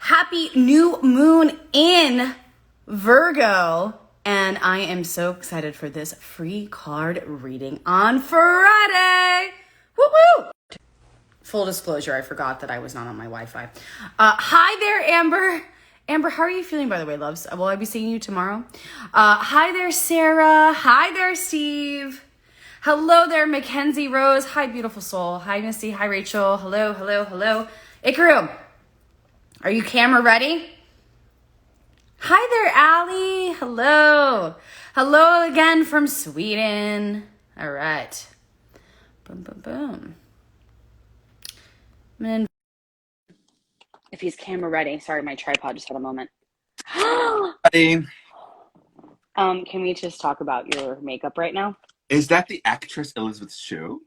Happy new moon in Virgo. And I am so excited for this free card reading on Friday. Woo woo! Full disclosure, I forgot that I was not on my Wi-Fi. Hi there, Amber. Amber, how are you feeling, by the way, loves? Will I be seeing you tomorrow? Hi there, Sarah. Hi there, Steve. Hello there, Mackenzie Rose. Hi, beautiful soul. Hi, Missy. Hi, Rachel. Hello, hello, hello. Ikaru, are you camera ready? Hi there, Allie. Hello. Hello again from Sweden. All right. Boom, boom, boom. If he's camera ready. Sorry, my tripod just had a moment. Hi. Can we just talk about your makeup right now? Is that the actress Elizabeth Shue?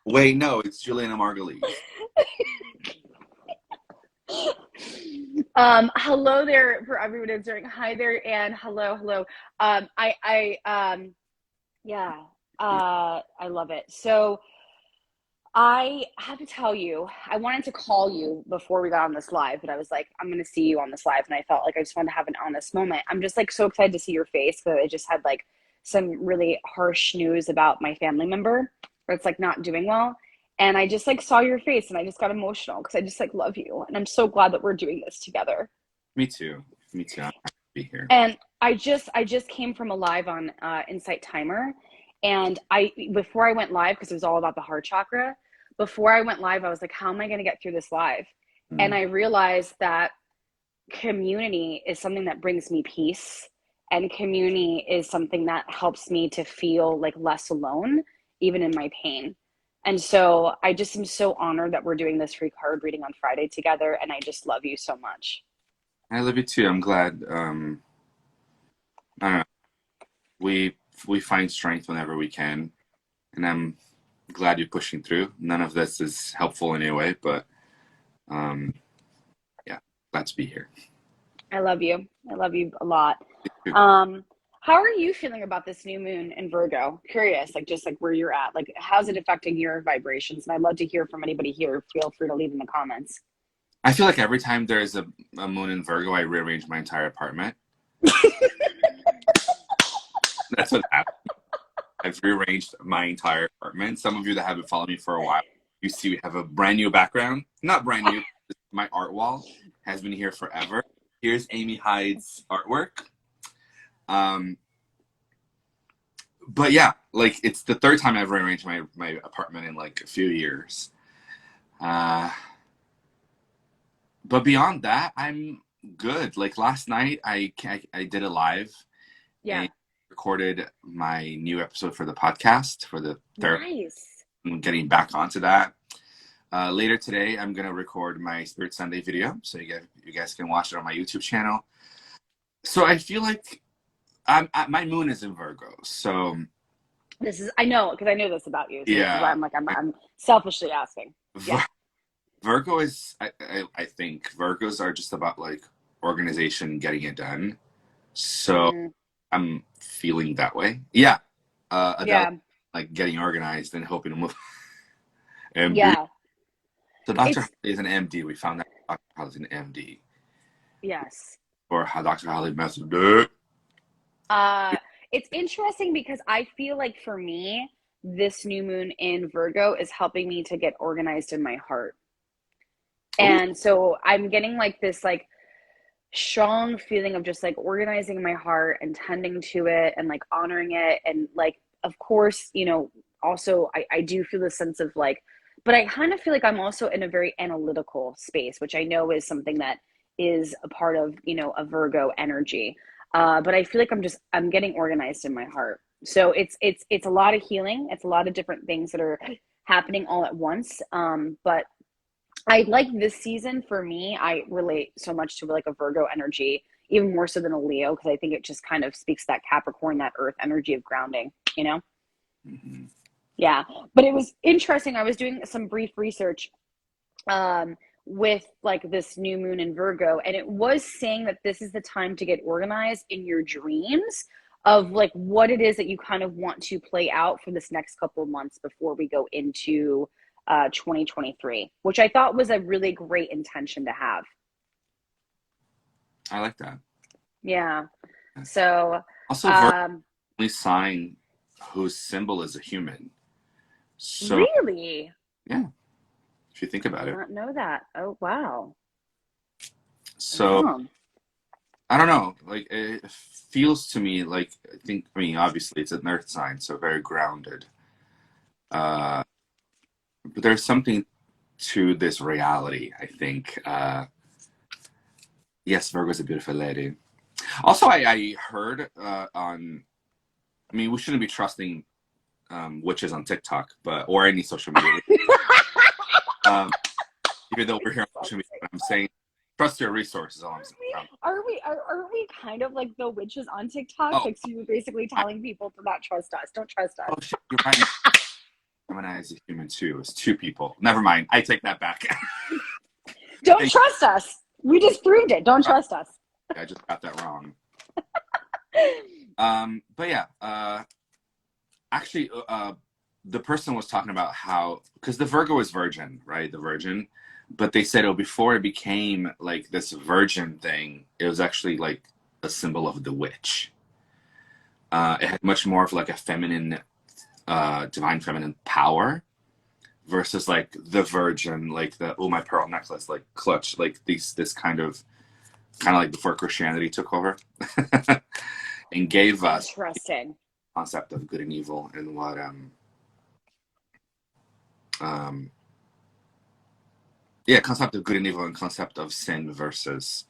Wait, no, it's Juliana Margulies. Hello there for everyone answering. Hi there, and hello. I love it. So I have to tell you, I wanted to call you before we got on this live, but I was like, I'm going to see you on this live. And I felt like I just wanted to have an honest moment. I'm just like so excited to see your face because I just had like some really harsh news about my family member where it's like not doing well. And I just like saw your face and I just got emotional because I just like love you. And I'm so glad that we're doing this together. Me too. I'm happy to be here. And I just came from a live on Insight Timer. And before I went live, because it was all about the heart chakra, before I went live, I was like, how am I going to get through this live? And I realized that community is something that brings me peace. And community is something that helps me to feel like less alone, even in my pain. And so I just am so honored that we're doing this free card reading on Friday together. And I just love you so much. I love you too. I'm glad. I don't know. We find strength whenever we can, and I'm glad you're pushing through. None of this is helpful anyway, but yeah, glad to be here. I love you. I love you a lot. How are you feeling about this new moon in Virgo? Curious, like just like where you're at. Like, how's it affecting your vibrations? And I'd love to hear from anybody here. Feel free to leave in the comments. I feel like every time there's a moon in Virgo, I rearrange my entire apartment. That's what happened. I've rearranged my entire apartment. Some of you that have been following me for a while, you see we have a brand new background. Not brand new. My art wall has been here forever. Here's Amy Hyde's artwork. But yeah, like it's the third time I've rearranged my apartment in like a few years. But beyond that, I'm good. Like last night, I did a live. Yeah. And recorded my new episode for the podcast for the third. Nice. I'm getting back onto that. Later today, I'm gonna record my Spirit Sunday video, so you guys can watch it on my YouTube channel. So I feel like my moon is in Virgo, so I know because I know this about you. So yeah, this is why I'm selfishly asking. Yeah. Virgo is I think Virgos are just about like organization, getting it done. So I'm feeling that way. Yeah. Like getting organized and hoping to move. And yeah. So Dr. Holly is an MD. We found out Dr. Holly is an MD. Yes. Or how Dr. Holly messed it. It's interesting because I feel like for me, this new moon in Virgo is helping me to get organized in my heart. And so I'm getting like this like strong feeling of just like organizing my heart and tending to it and like honoring it. And like, of course, you know, also I do feel a sense of like, but I kind of feel like I'm also in a very analytical space, which I know is something that is a part of, you know, a Virgo energy. But I feel like I'm getting organized in my heart. So it's a lot of healing. It's a lot of different things that are happening all at once. But I like this season for me. I relate so much to like a Virgo energy, even more so than a Leo, because I think it just kind of speaks that Capricorn, that earth energy of grounding, you know? Mm-hmm. Yeah. But it was interesting. I was doing some brief research with like this new moon in Virgo, and it was saying that this is the time to get organized in your dreams of like what it is that you kind of want to play out for this next couple of months before we go into 2023, which I thought was a really great intention to have. I like that. Yeah. So, also, Virgo only sign whose symbol is a human. So, really? yeah, if you think I about did it. not know that. Oh, wow. So, Oh. I don't know. Like, it feels to me like, I mean, obviously it's an earth sign, so very grounded. But there's something to this reality, I think. Yes, Virgo's a beautiful lady. Also, I heard on, I mean, we shouldn't be trusting witches on TikTok, but or any social media. Um, even though we're here on social media, I'm saying trust your resources. All I'm saying. Are we kind of like the witches on TikTok? Oh, Like, so you're basically telling people to not trust us. Don't trust us. oh shit, you're right. Gemini is a human too. It's two people. Never mind. I take that back. Don't trust us. We just proved it. Don't trust us. I just got that wrong. But yeah, actually, the person was talking about how, because the Virgo is virgin, right? The virgin. But they said, oh, before it became like this virgin thing, it was actually like a symbol of the witch. It had much more of like a feminine, divine feminine power versus like the virgin, like the, oh, my pearl necklace, like clutch, like this kind of like before Christianity took over and gave us interesting concept of good and evil and what yeah, concept of good and evil and concept of sin versus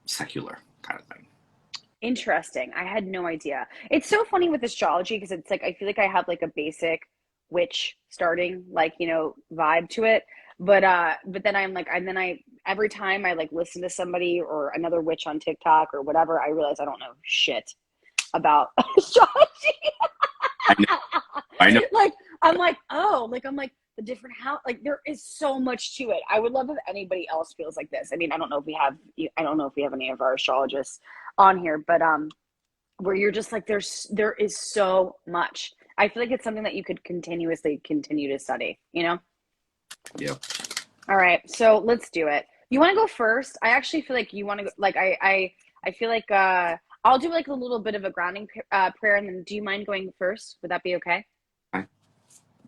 secular kind of thing. Interesting. I had no idea. It's so funny with astrology because it's like I feel like I have like a basic witch starting like, vibe to it. But then I'm like, and then I every time I like listen to somebody or another witch on TikTok or whatever, I realize I don't know shit about astrology. I know. I know. Like I'm like the different how like there is so much to it. I would love if anybody else feels like this. I mean, I don't know if we have any of our astrologists on here, but where you're just like there is so much. I feel like it's something that you could continuously continue to study, you know? Yep. All right, so let's do it. You want to go first? I actually feel like you want to go. Like I feel like I'll do like a little bit of a grounding prayer, and then do you mind going first? Would that be okay? Fine.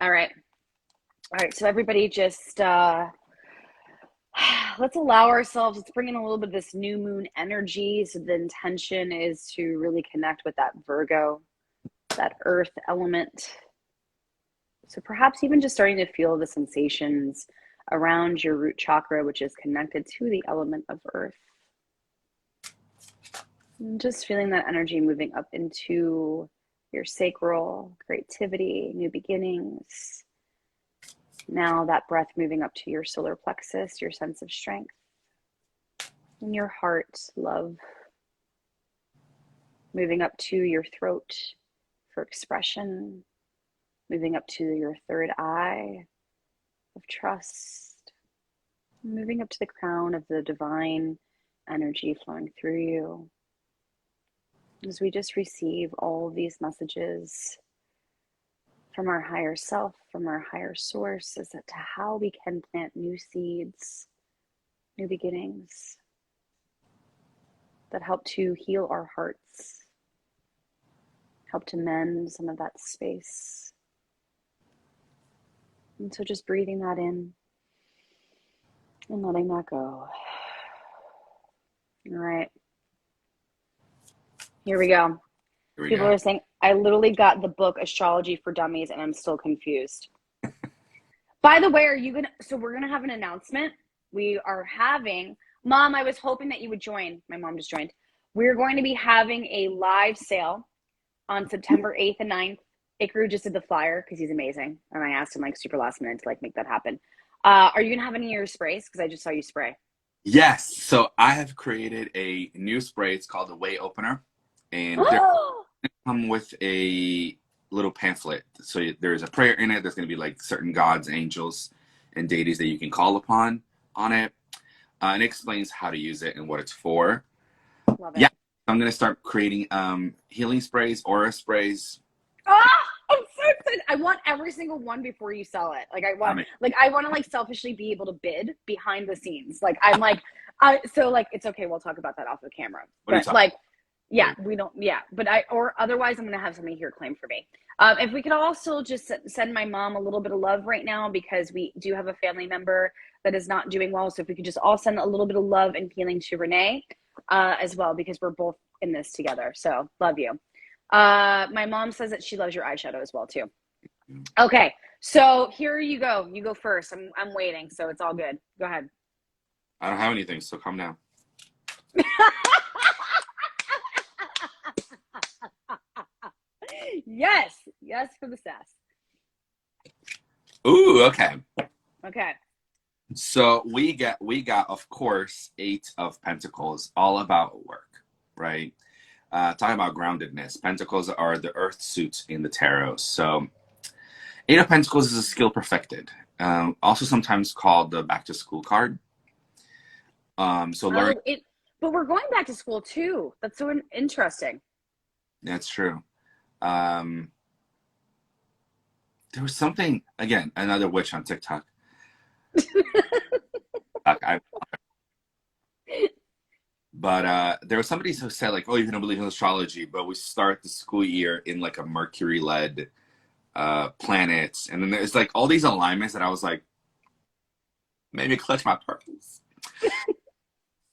All right. All right. So everybody, just let's allow ourselves. Let's bring in a little bit of this new moon energy. So the intention is to really connect with that Virgo, that Earth element. So perhaps even just starting to feel the sensations around your root chakra, which is connected to the element of Earth. And just feeling that energy moving up into your sacral, creativity, new beginnings. Now that breath moving up to your solar plexus, your sense of strength. And your heart, love. Moving up to your throat for expression. Moving up to your third eye of trust. Moving up to the crown of the divine energy flowing through you. As we just receive all of these messages from our higher self, from our higher source, as to how we can plant new seeds, new beginnings that help to heal our hearts, help to mend some of that space. And so just breathing that in and letting that go. All right. Here we go. Here we People go. are saying, I literally got the book Astrology for Dummies and I'm still confused. By the way, so we're going to have an announcement. We are having, Mom, I was hoping that you would join. My mom just joined. We're going to be having a live sale on September 8th and 9th. Ikaru just did the flyer because he's amazing. And I asked him like super last minute to like make that happen. Are you going to have any of your sprays? Because I just saw you spray. Yes. So I have created a new spray. It's called the Way Opener. And they're going to come with a little pamphlet. So there's a prayer in it. There's going to be like certain gods, angels, and deities that you can call upon on it. And it explains how to use it and what it's for. Love it. Yeah. I'm going to start creating healing sprays, aura sprays. Ah, I'm so I want every single one before you sell it. Like I I want to like selfishly be able to bid behind the scenes. Like I'm like, so like it's okay. We'll talk about that off the camera. what are you But talking like, yeah, about? we don't. Yeah, but or otherwise I'm gonna have somebody here claim for me. If we could also just send my mom a little bit of love right now because we do have a family member that is not doing well. So if we could just all send a little bit of love and healing to Renee as well because we're both in this together. So love you. My mom says that she loves your eyeshadow as well too. Okay, so here you go. You go first. I'm waiting, so it's all good. Go ahead. I don't have anything, so calm down. Yes, yes for the sass. Ooh, okay. Okay. So we got, of course, Eight of Pentacles, all about work, right? Talking about groundedness. Pentacles are the earth suit in the tarot. So Eight of Pentacles is a skill perfected. Also sometimes called the back to school card. So learn. But we're going back to school too. That's so interesting. That's true. There was something, again, another witch on TikTok. But there was somebody who said like, oh, you don't believe in astrology, but we start the school year in like a Mercury-led planets, and then there's like all these alignments that I was like, maybe clutch my pearls.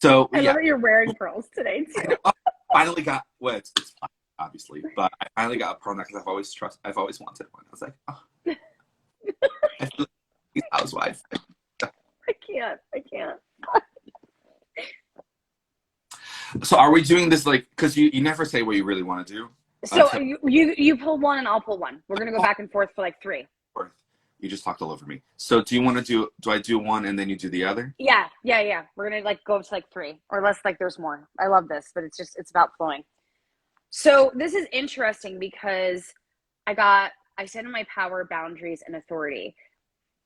So I love that you're wearing pearls today too. I finally got it's fine, obviously, but I finally got a pearl necklace. I've always wanted one. I was like, oh, I feel like he's housewife. I can't. So are we doing this like, because you never say what you really want to do? So you pull one and I'll pull one. We're gonna go back and forth for like 3. You just talked all over me. So do you want to do I do one and then you do the other? Yeah. We're gonna like go to like 3 or less. Like there's more. I love this, but it's about flowing. So this is interesting because I stand in my power, boundaries, and authority.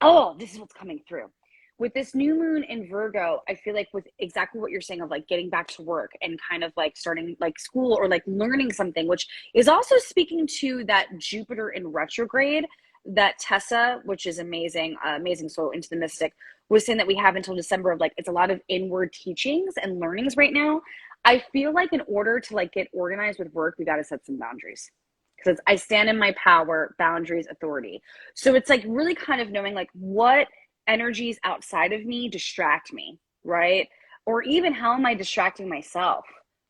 Oh, this is what's coming through. With this new moon in Virgo, I feel like with exactly what you're saying of like getting back to work and kind of like starting like school or like learning something, which is also speaking to that Jupiter in retrograde that Tessa, which is amazing, amazing soul into the mystic, was saying that we have until December of like, it's a lot of inward teachings and learnings right now. I feel like in order to like get organized with work, we got to set some boundaries because I stand in my power, boundaries, authority. So it's like really kind of knowing like what energies outside of me distract me, right? Or even how am I distracting myself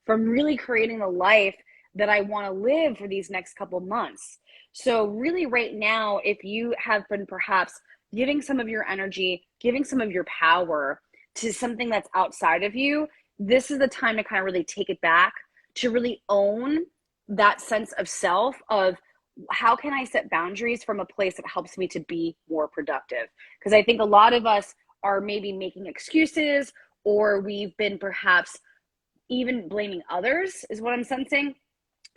from really creating the life that I want to live for these next couple months. So really right now, if you have been perhaps giving some of your energy, giving some of your power to something that's outside of you, this is the time to kind of really take it back, to really own that sense of self of how can I set boundaries from a place that helps me to be more productive? Because I think a lot of us are maybe making excuses or we've been perhaps even blaming others is what I'm sensing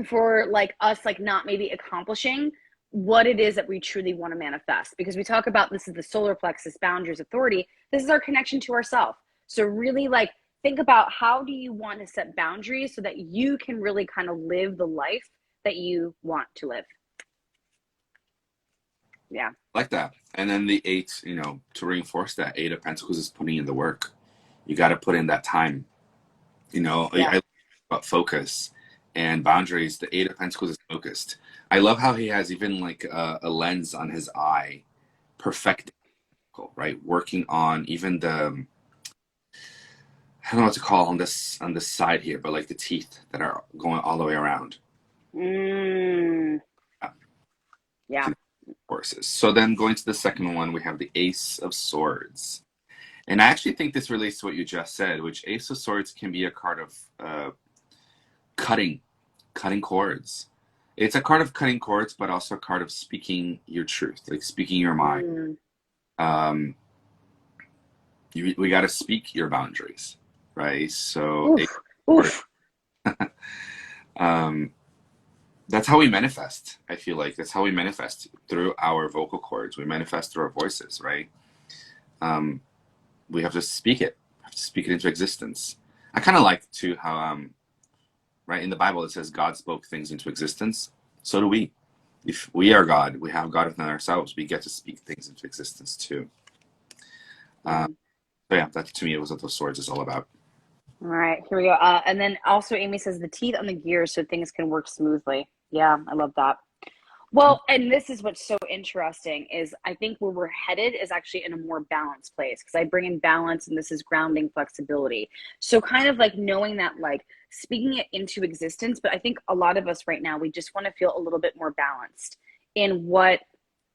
for like us like not maybe accomplishing what it is that we truly want to manifest. Because we talk about this is the solar plexus, boundaries, authority. This is our connection to ourself. So really like think about how do you want to set boundaries so that you can really kind of live the life that you want to live. Yeah. Like that. And then the 8, to reinforce that, 8 of Pentacles is putting in the work. You got to put in that time. Yeah. I about focus and boundaries. The 8 of Pentacles is focused. I love how he has even like a lens on his eye, perfecting, right? Working on even the, I don't know what to call on this side here, but like the teeth that are going all the way around. Yeah. Horses. So then going to the second one, we have the Ace of Swords. And I actually think this relates to what you just said, which Ace of Swords can be a card of cutting cords. It's a card of cutting cords, but also a card of speaking your truth, like speaking your mind. We got to speak your boundaries, right? So Oof. That's how we manifest. I feel like that's how we manifest, through our vocal cords. We manifest through our voices, right? We have to speak it. We have to speak it into existence. I kind of like too how right in the Bible it says God spoke things into existence. So do we. if we are God, we have God within ourselves, we get to speak things into existence too. Mm. So yeah, that to me was what those swords is all about. All right, here we go. And then also Amy says the teeth on the gears so things can work smoothly. Yeah, I love that. Well, and this is what's so interesting is I think where we're headed is actually in a more balanced place because I bring in balance and this is grounding flexibility. So kind of like knowing that, like speaking it into existence, but I think a lot of us right now, we just want to feel a little bit more balanced in what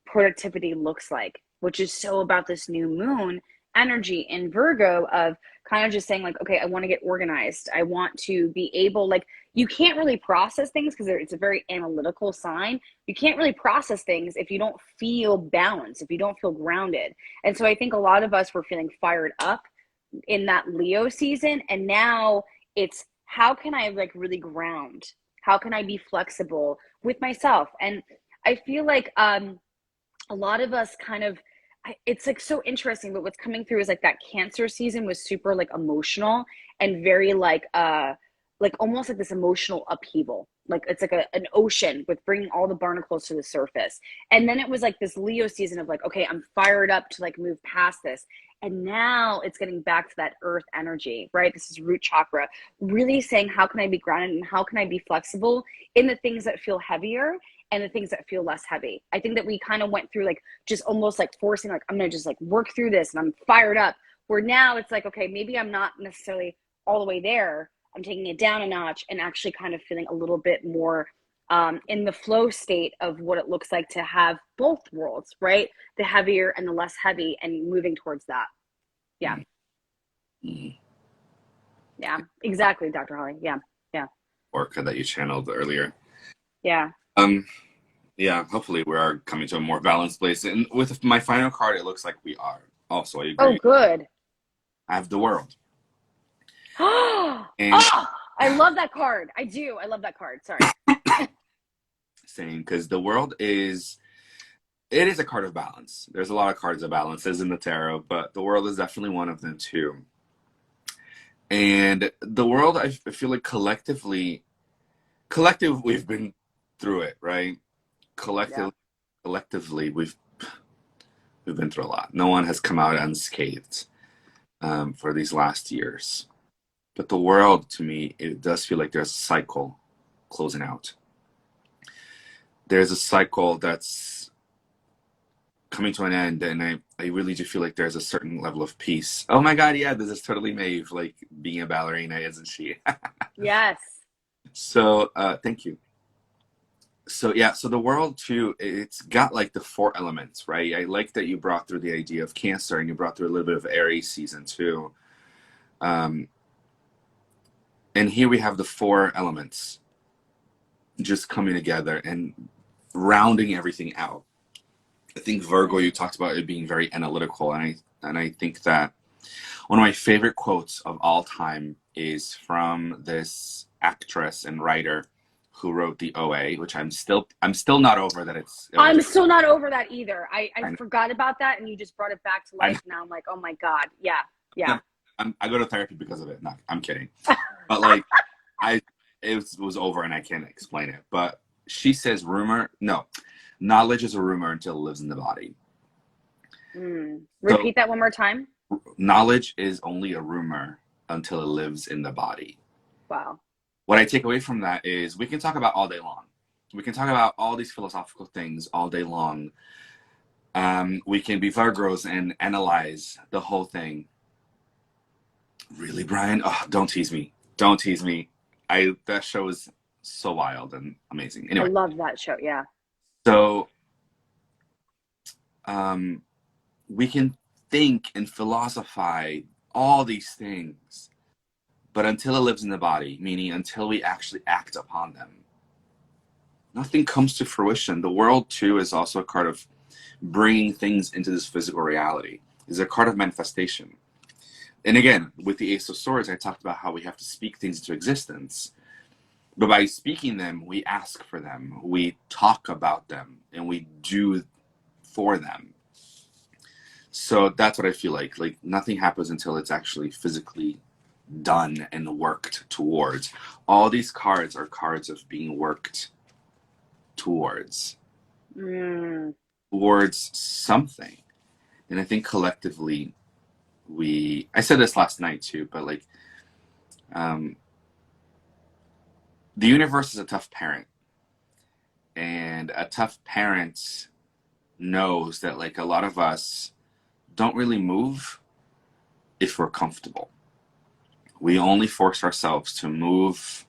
productivity looks like, which is so about this new moon energy in Virgo of kind of just saying like, okay, I want to get organized. I want to be able, like, you can't really process things because it's a very analytical sign. You can't really process things if you don't feel balanced, if you don't feel grounded. And so I think a lot of us were feeling fired up in that Leo season. And now it's how can I like really ground? How can I be flexible with myself? And I feel like a lot of us kind of it's like so interesting, but what's coming through is like that Cancer season was super like emotional and very like almost like this emotional upheaval, like it's like an ocean with bringing all the barnacles to the surface. And then it was like this Leo season of like, okay, I'm fired up to like move past this. And now it's getting back to that earth energy, right? This is root chakra, really saying how can I be grounded and how can I be flexible in the things that feel heavier and the things that feel less heavy. I think that we kind of went through like just almost like forcing, like, I'm going to just like work through this and I'm fired up. Where now it's like, okay, maybe I'm not necessarily all the way there. I'm taking it down a notch and actually kind of feeling a little bit more in the flow state of what it looks like to have both worlds, right? The heavier and the less heavy and moving towards that. Yeah. Mm-hmm. Yeah, exactly, Dr. Holly. Yeah. Yeah. Orca that you channeled earlier. Yeah. Um, yeah, hopefully we are coming to a more balanced place. And with my final card, it looks like we are. Also, I Oh, agree. good. I have the world. Oh, And I love that card. I do. I love that card. Sorry. saying because the world is it is a card of balance. There's a lot of cards of balances in the tarot, but the world is definitely one of them too. And the world, I feel like collective, we've been through it, right? Yeah. Collectively, we've been through a lot. No one has come out unscathed for these last years. But the world, to me, it does feel like there's a cycle closing out. There's a cycle that's coming to an end, and I really do feel like there's a certain level of peace. Oh my God, yeah, this is totally Maeve, like being a ballerina, isn't she? Yes. So, thank you. So yeah, so the world too, it's got like the four elements, right? I like that you brought through the idea of Cancer and you brought through a little bit of Aries season too. Um, and here we have the four elements just coming together and rounding everything out. I think Virgo, you talked about it being very analytical, and I think that one of my favorite quotes of all time is from this actress and writer who wrote the OA, which I'm still not over that it was I'm just still not over that either. I I know, forgot about that and you just brought it back to I life. Now I'm like, oh my God. Yeah. Yeah. know, I go to therapy because of it. No, I'm kidding. But like I was over and I can't explain it. But she says knowledge is a rumor until it lives in the body. So Repeat that one more time. knowledge is only a rumor until it lives in the body. Wow. What I take away from that is we can talk about all day long. We can talk about all these philosophical things all day long. We can be Virgos and analyze the whole thing. Really, Brian? Oh, don't tease me. Don't tease me. That show is so wild and amazing. I Anyway, love that show. Yeah. so um, we can think and philosophize all these things, but until it lives in the body, meaning until we actually act upon them, nothing comes to fruition. The world too is also a card of bringing things into this physical reality. Is a card of manifestation. And again, with the Ace of Swords, I talked about how we have to speak things into existence. But by speaking them, we ask for them, we talk about them, and we do for them. So that's what I feel like. Like nothing happens until it's actually physically done and worked towards. All these cards are cards of being worked towards. Mm. towards something. And I think collectively, I said this last night too, but like, um, the universe is a tough parent. And a tough parent knows that like a lot of us don't really move if we're comfortable. We only force ourselves to move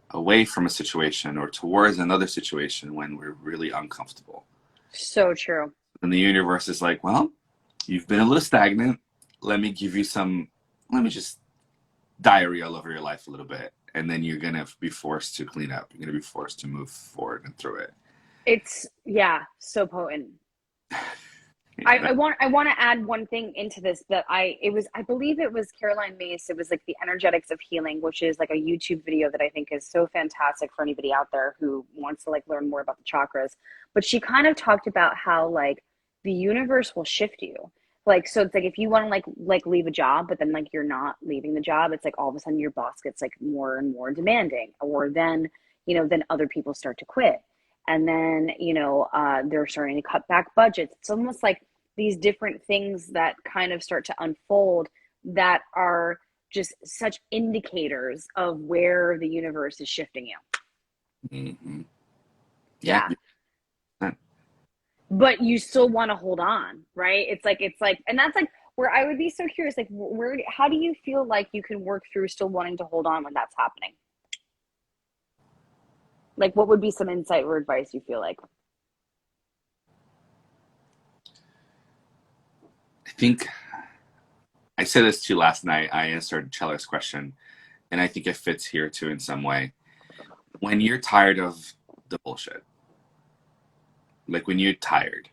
away from a situation or towards another situation when we're really uncomfortable. So true. And the universe is like, well, you've been a little stagnant. Let me give you some, let me just diarrhea all over your life a little bit. And then you're going to be forced to clean up. You're going to be forced to move forward and through it. It's, yeah, so potent. Yeah. I want to add one thing into this that I believe it was Caroline Mace. It was like the energetics of healing, which is like a YouTube video that I think is so fantastic for anybody out there who wants to like learn more about the chakras. But she kind of talked about how like the universe will shift you. Like, so it's like if you want to like leave a job, but then like you're not leaving the job, it's like all of a sudden your boss gets like more and more demanding, or then, you know, then other people start to quit. And then, you know, they're starting to cut back budgets. It's almost like these different things that kind of start to unfold that are just such indicators of where the universe is shifting you. Mm-hmm. Yeah. Yeah. But you still want to hold on, right? It's like, and that's like where I would be so curious, like, where, how do you feel like you can work through still wanting to hold on when that's happening? Like, what would be some insight or advice you feel like? I think I said this to you last night. I answered Cheller's question, and I think it fits here too in some way. When you're tired of the bullshit, like when you're tired,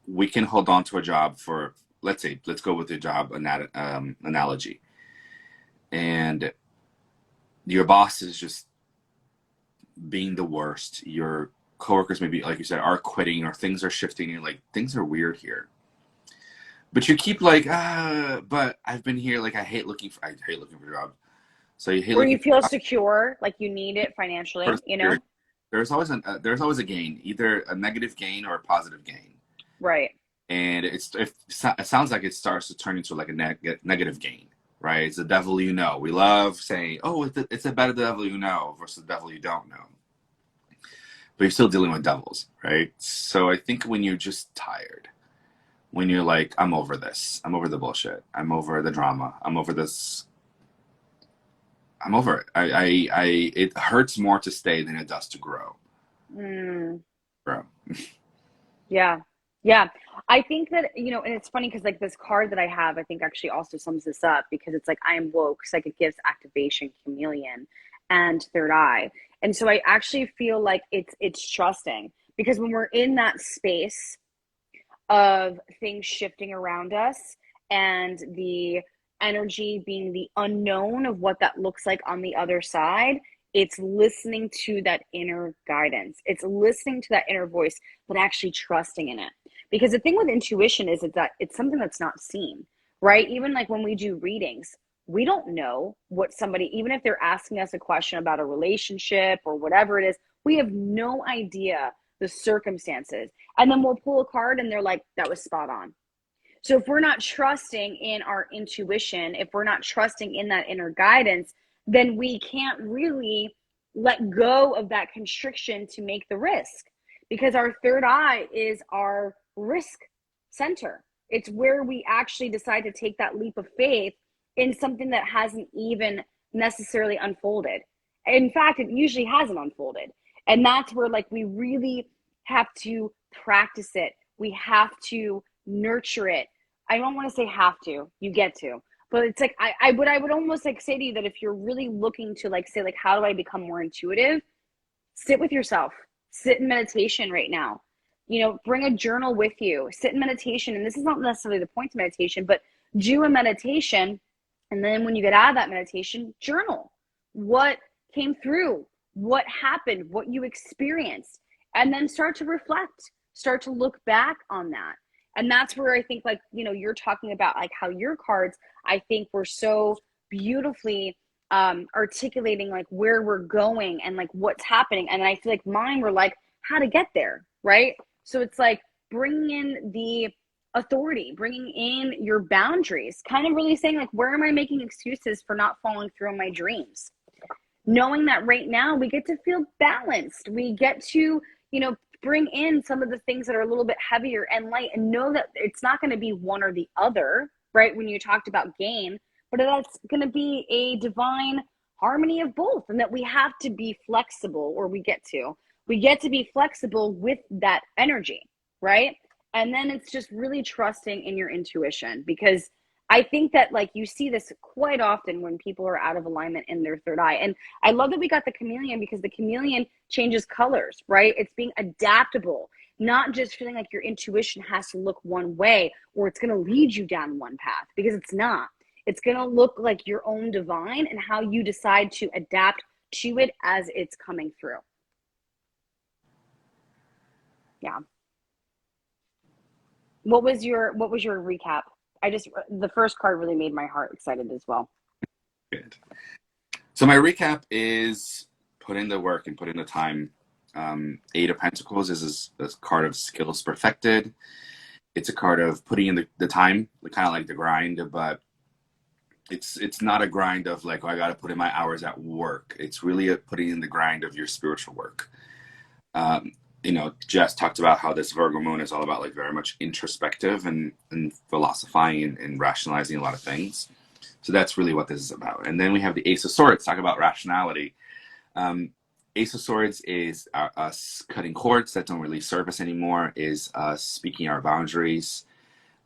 we can hold on to a job for, let's say, let's go with the job analogy, and your boss is just being the worst. Your coworkers maybe, like you said, are quitting or things are shifting. You're like, things are weird here. But you keep like, but I've been here. Like, I hate looking for a job. So you hate Where looking you for a feel job. secure, like you need it financially, you know? There's always a gain, either a negative gain or a positive gain. Right. And it sounds like it starts to turn into like a negative gain, right? It's the devil you know. We love saying, oh, it's a better devil you know versus the devil you don't know. But you're still dealing with devils, right? So I think when you're just tired, when you're like, I'm over this, I'm over the bullshit, I'm over the drama, I'm over this, I'm over it. It hurts more to stay than it does to grow. Mm. Grow. Yeah. Yeah. I think that, you know, and it's funny because like this card that I have, I think actually also sums this up because it's like I am woke, psychic gifts, activation, chameleon, and third eye. And so I actually feel like it's trusting because when we're in that space of things shifting around us and the energy being the unknown of what that looks like on the other side, it's listening to that inner guidance. It's listening to that inner voice, but actually trusting in it. Because the thing with intuition is that it's something that's not seen, right? Even like when we do readings, we don't know what somebody, even if they're asking us a question about a relationship or whatever it is, we have no idea the circumstances. And then we'll pull a card and they're like, that was spot on. So if we're not trusting in our intuition, if we're not trusting in that inner guidance, then we can't really let go of that constriction to make the risk because our third eye is our risk center. It's where we actually decide to take that leap of faith in something that hasn't even necessarily unfolded. In fact, it usually hasn't unfolded. And that's where like we really have to practice it. We have to nurture it. I don't want to say have to, you get to. But it's like I would almost like say to you that if you're really looking to like say like how do I become more intuitive, sit with yourself. Sit in meditation right now. You know, bring a journal with you. Sit in meditation. And this is not necessarily the point of meditation, but do a meditation. And then when you get out of that meditation, journal. What came through? What happened? What you experienced? And then start to reflect. Start to look back on that. And that's where I think like, you know, you're talking about like how your cards, I think were so beautifully articulating like where we're going and like what's happening. And I feel like mine were like how to get there. right? So it's like bringing in the authority, bringing in your boundaries, kind of really saying like, where am I making excuses for not following through on my dreams? Knowing that right now we get to feel balanced. We get to, bring in some of the things that are a little bit heavier and light, and know that it's not going to be one or the other, right? When you talked about gain, but that's going to be a divine harmony of both, and that we have to be flexible, or we get to be flexible with that energy, right? And then it's just really trusting in your intuition, because I think that like you see this quite often when people are out of alignment in their third eye. And I love that we got the chameleon, because the chameleon changes colors, right? It's being adaptable, not just feeling like your intuition has to look one way or it's going to lead you down one path, because it's not. It's going to look like your own divine and how you decide to adapt to it as it's coming through. Yeah. What was your recap? The first card really made my heart excited as well. Good. So my recap is put in the work and put in the time. Eight of Pentacles is a card of skills perfected. It's a card of putting in the time, kind of like the grind, but it's not a grind of like, oh, I got to put in my hours at work. It's really putting in the grind of your spiritual work. Jess talked about how this Virgo moon is all about like very much introspective and philosophizing and rationalizing a lot of things. So that's really what this is about. And then we have the Ace of Swords, talk about rationality. Ace of Swords is us cutting cords that don't really serve us anymore, is us speaking our boundaries.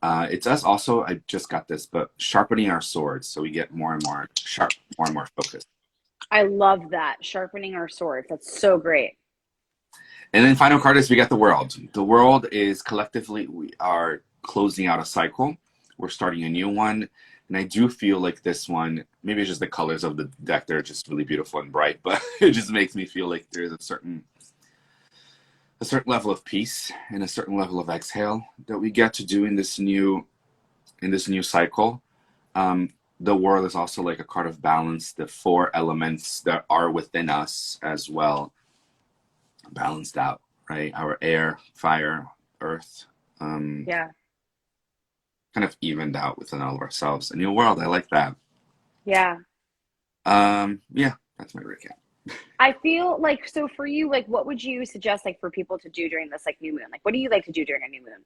It's us also, I just got this, but sharpening our swords so we get more and more sharp, more and more focused. I love that. Sharpening our swords. That's so great. And then final card is we got the World. The World is collectively, we are closing out a cycle. We're starting a new one. And I do feel like this one, maybe it's just the colors of the deck, they're just really beautiful and bright, but it just makes me feel like there's a certain level of peace and a certain level of exhale that we get to do in this new cycle. The World is also like a card of balance, the four elements that are within us as well, balanced out, right? Our air, fire, earth, Yeah. kind of evened out within all of ourselves. A new world, I like that. Yeah. Yeah, that's my recap. I feel like, so for you, like, what would you suggest, like, for people to do during this, like, new moon? Like, what do you like to do during a new moon?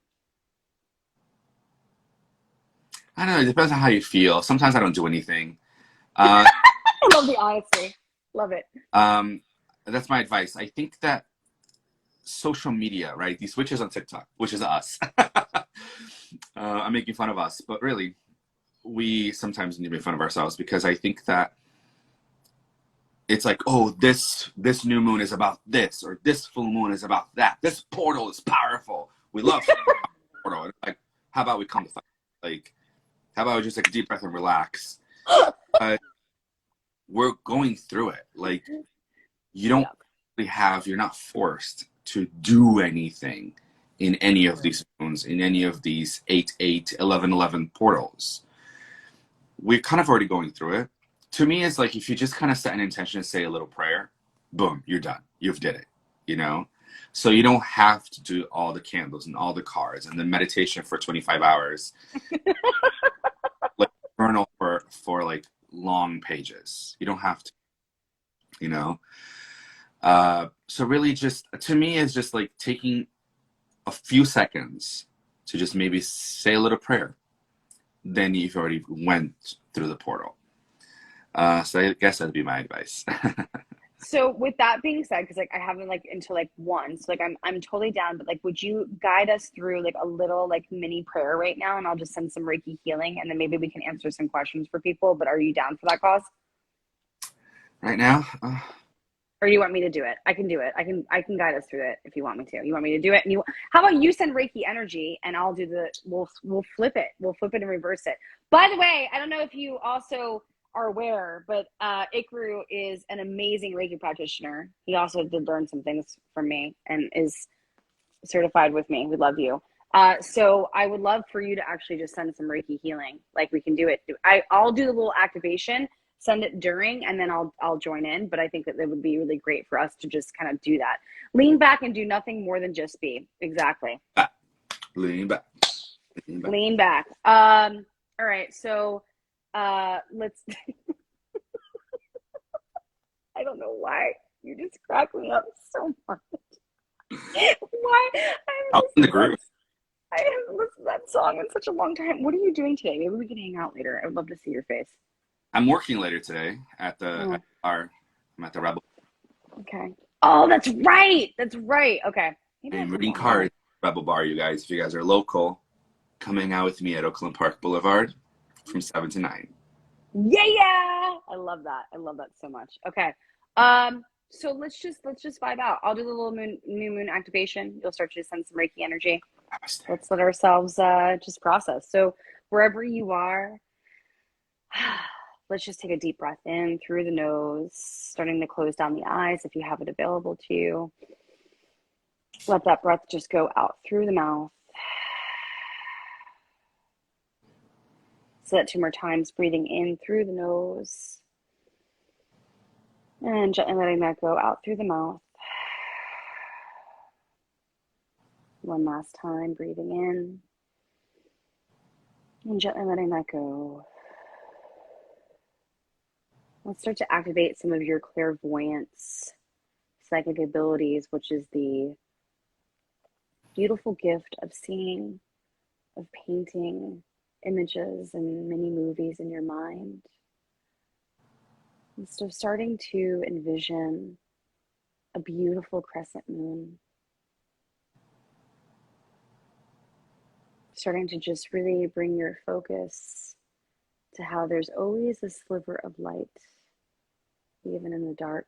I don't know, it depends on how you feel. Sometimes I don't do anything. I love the honesty. Love it. That's my advice. I think that social media, right? These witches on TikTok, which is us. I'm making fun of us, but really, we sometimes need to make fun of ourselves, because I think that it's like, oh, this new moon is about this, or this full moon is about that. This portal is powerful. We love portal. Like, how about we come to like, how about we just take a deep breath and relax? We're going through it. Like, you don't really you're not forced to do anything in any of these moons, in any of these 8, 11, 11 portals. We're kind of already going through it. To me, it's like if you just kind of set an intention and say a little prayer, boom, you're done. You've did it, So you don't have to do all the candles and all the cards and the meditation for 25 hours. Like, journal for like long pages. You don't have to, So really just, to me, it's just like taking a few seconds to just maybe say a little prayer. Then you've already went through the portal. So I guess that'd be my advice. So with that being said, because like I haven't like until like one, so like I'm totally down. But like, would you guide us through like a little like mini prayer right now, and I'll just send some Reiki healing, and then maybe we can answer some questions for people. But are you down for that cause? Right now, or do you want me to do it? I can do it. I can guide us through it if you want me to. You want me to do it? And how about you send Reiki energy, and I'll do we'll flip it. We'll flip it and reverse it. By the way, I don't know if you also are aware, but Ikru is an amazing Reiki practitioner. He also did learn some things from me and is certified with me. We love you. So I would love for you to actually just send some Reiki healing. Like, we can do it. I'll do the little activation, send it during, and then I'll join in. But I think that it would be really great for us to just kind of do that. Lean back and do nothing more than just be. Exactly. Back. Lean back. Lean back. Lean back. All right. So, let's. I don't know why you just crack me up so much. Why? I'm in the groove. I haven't listened to that song in such a long time. What are you doing today? Maybe we can hang out later. I would love to see your face. I'm working later today at Oh, the bar. I'm at the Rebel. okay. Oh, that's right. That's right. Okay. Maybe I'll I'm come reading by. cards. Rebel Bar, you guys. If you guys are local, come hang out with me at Oakland Park Boulevard from 7 to 9. Yeah, yeah. I love that. I love that so much. Okay. So let's just vibe out. I'll do the little new moon activation. You'll start to send some Reiki energy. Namaste. Let's let ourselves just process. So wherever you are, let's just take a deep breath in through the nose, starting to close down the eyes if you have it available to you. Let that breath just go out through the mouth. So that 2 more times, breathing in through the nose and gently letting that go out through the mouth. One last time, breathing in and gently letting that go. Let's start to activate some of your clairvoyance, psychic abilities, which is the beautiful gift of seeing, of painting images and mini movies in your mind. And so starting to envision a beautiful crescent moon. Starting to just really bring your focus to how there's always a sliver of light, even in the dark.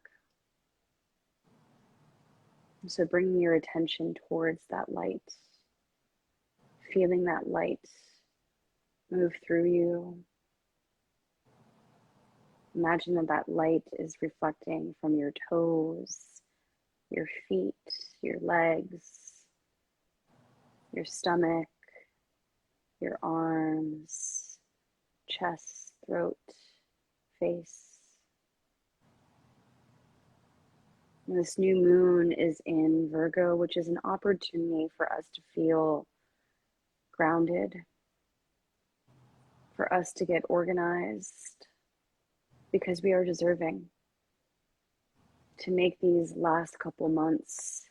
And so bringing your attention towards that light, feeling that light move through you. Imagine that that light is reflecting from your toes, your feet, your legs, your stomach, your arms, chest, throat, face. And this new moon is in Virgo, which is an opportunity for us to feel grounded, for us to get organized, because we are deserving, to make these last couple months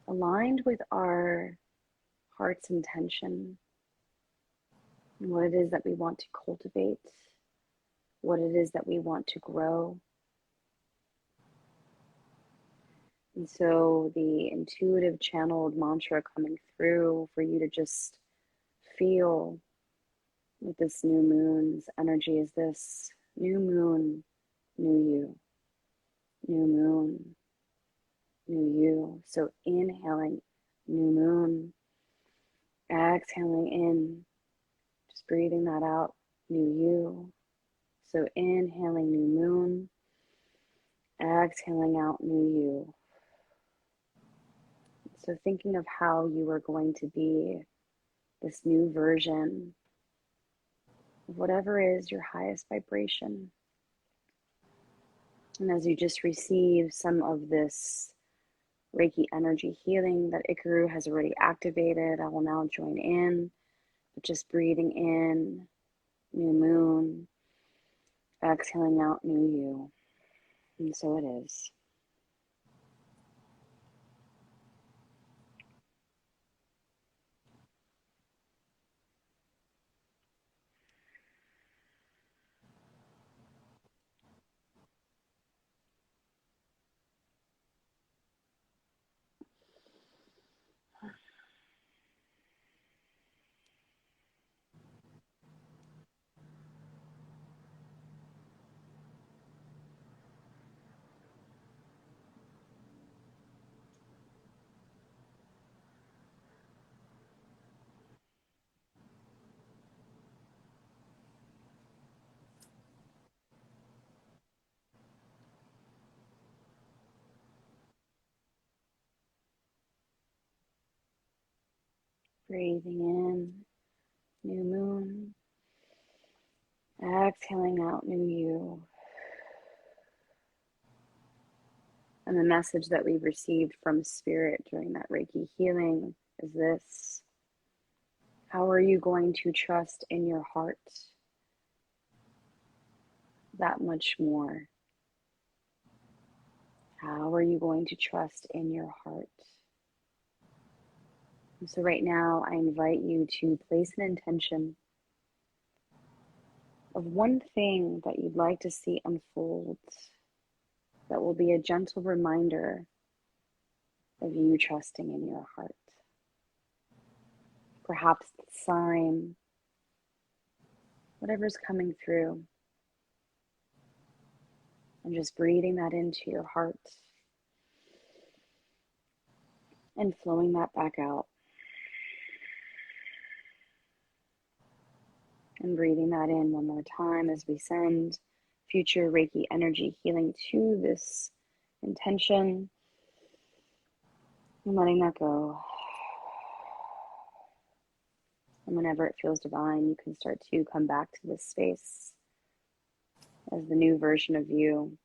aligned with our heart's intention and what it is that we want to cultivate, what it is that we want to grow. And so the intuitive channeled mantra coming through for you to just feel with this new moon's energy is this: new moon, new you, new moon, new you. So inhaling new moon, exhaling in, just breathing that out, new you. So inhaling new moon, exhaling out new you. So thinking of how you are going to be this new version of whatever is your highest vibration. And as you just receive some of this Reiki energy healing that Ikaru has already activated, I will now join in, but just breathing in new moon, exhaling out new you. And so it is. Breathing in new moon, exhaling out new you. And the message that we received from Spirit during that Reiki healing is this: how are you going to trust in your heart that much more? How are you going to trust in your heart? And so right now, I invite you to place an intention of one thing that you'd like to see unfold that will be a gentle reminder of you trusting in your heart. Perhaps the sign, whatever's coming through, and just breathing that into your heart and flowing that back out. And breathing that in one more time as we send future Reiki energy healing to this intention and letting that go. And whenever it feels divine, you can start to come back to this space as the new version of you,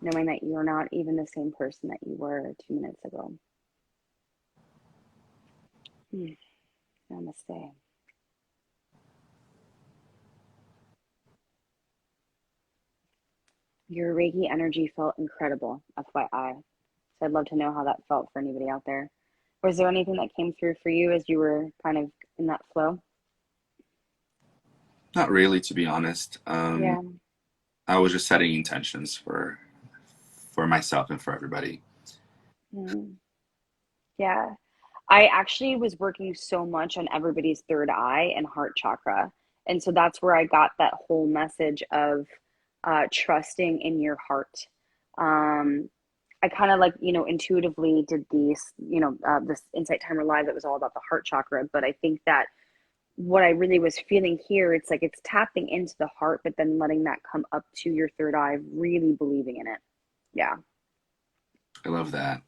knowing that you're not even the same person that you were 2 minutes ago. Namaste. Your Reiki energy felt incredible, FYI. So I'd love to know how that felt for anybody out there. Was there anything that came through for you as you were kind of in that flow? Not really, to be honest. Yeah. I was just setting intentions for myself and for everybody. Mm. Yeah. I actually was working so much on everybody's third eye and heart chakra. And so that's where I got that whole message of trusting in your heart. I kind of like, intuitively did these, this Insight Timer Live that was all about the heart chakra. But I think that what I really was feeling here, it's like it's tapping into the heart, but then letting that come up to your third eye, really believing in it. Yeah. I love that.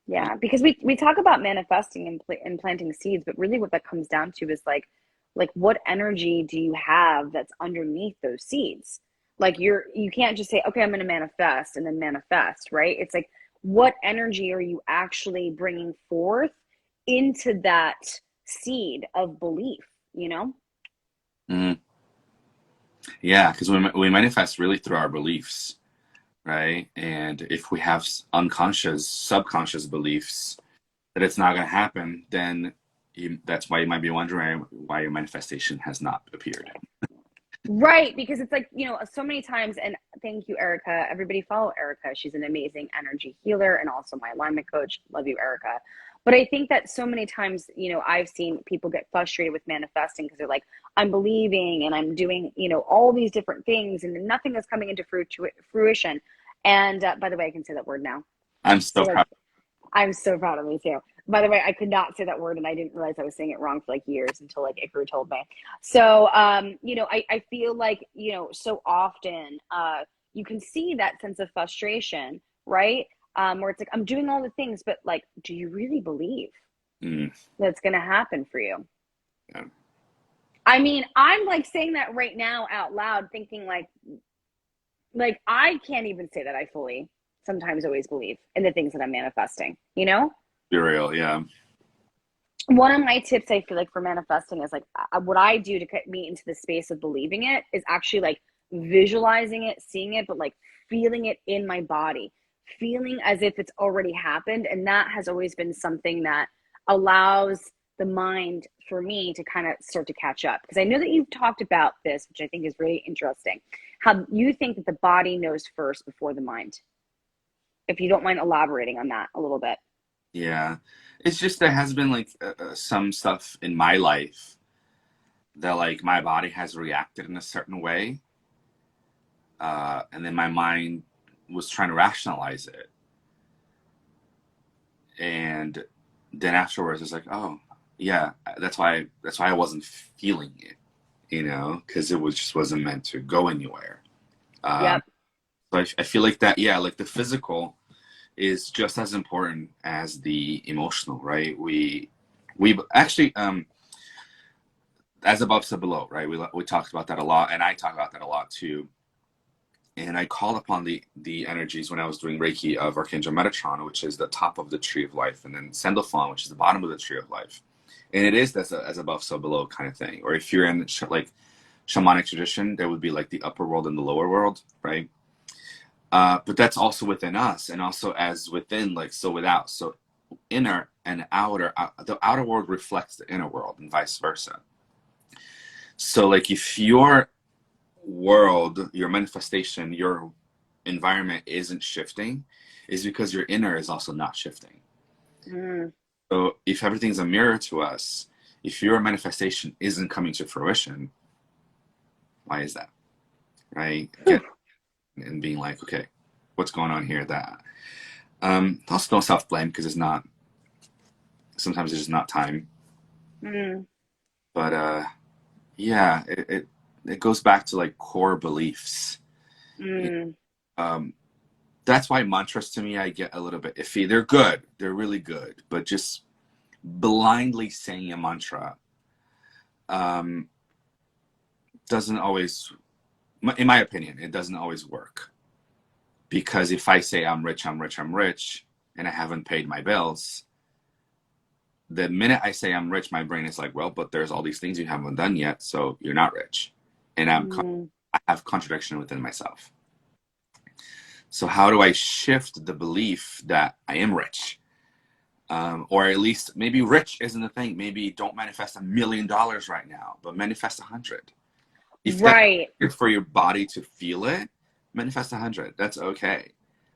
Yeah, because we talk about manifesting and planting seeds, but really what that comes down to is like what energy do you have that's underneath those seeds? Like you can't just say, okay, I'm going to manifest and then manifest, right? It's like what energy are you actually bringing forth into that seed of belief, you know? Mm. Yeah, because we manifest really through our beliefs, right? And if we have unconscious, subconscious beliefs that it's not going to happen, then that's why you might be wondering why your manifestation has not appeared. Right, because it's like, so many times, and thank you, Erica. Everybody follow Erica. She's an amazing energy healer and also my alignment coach. Love you, Erica. But I think that so many times, I've seen people get frustrated with manifesting because they're like, I'm believing and I'm doing, all these different things and nothing is coming into fruition. And by the way, I can say that word now. I'm So so like, proud. I'm so proud of me too. By the way, I could not say that word and I didn't realize I was saying it wrong for like years until like Ikaru told me. So, I feel like, so often you can see that sense of frustration, right? Where it's like, I'm doing all the things, but like, do you really believe Mm, that's going to happen for you? yeah. I mean, I'm like saying that right now out loud, thinking like I can't even say that I fully sometimes always believe in the things that I'm manifesting, you know? Be real, yeah. One of my tips I feel like for manifesting is like what I do to get me into the space of believing it is actually like visualizing it, seeing it, but like feeling it in my body, feeling as if it's already happened. And that has always been something that allows the mind for me to kind of start to catch up. Because I know that you've talked about this, which I think is really interesting, how you think that the body knows first before the mind. If you don't mind elaborating on that a little bit. Yeah. It's just there has been like some stuff in my life that like my body has reacted in a certain way. And then my mind was trying to rationalize it. And then afterwards it's like, oh, yeah, that's why I wasn't feeling it, because it was just wasn't meant to go anywhere. Um, Yep. so I feel like that, yeah, like the physical is just as important as the emotional, right? We actually as above so below, right? We talked about that a lot, and I talk about that a lot too. and I called upon the energies when I was doing Reiki of Archangel Metatron, which is the top of the tree of life, and then Sandalphon, which is the bottom of the tree of life. And it is as above, so below kind of thing. Or if you're in like shamanic tradition, there would be like the upper world and the lower world, right? But that's also within us, and also as within, like so without. So inner and outer, the outer world reflects the inner world, and vice versa. So like if your world, your manifestation, your environment isn't shifting, is because your inner is also not shifting. Mm. So if everything's a mirror to us, if your manifestation isn't coming to fruition, why is that? Right? Get and being like, okay, what's going on here? That also don't self-blame, because it's not. Sometimes it's just not time. Mm. But yeah, it goes back to like core beliefs. Mm. That's why mantras to me I get a little bit iffy. They're good, they're really good, but just blindly saying a mantra um, doesn't always, in my opinion, it doesn't always work. Because if I say I'm rich, I'm rich, I'm rich, and I haven't paid my bills, the minute I say I'm rich, my brain is like, well, but there's all these things you haven't done yet, so you're not rich. And Mm. I have contradiction within myself. So how do I shift the belief that I am rich? Or at least maybe rich isn't a thing. Maybe don't manifest $1 million right now, but manifest 100. If that's Right. good for your body to feel it, manifest 100. That's okay.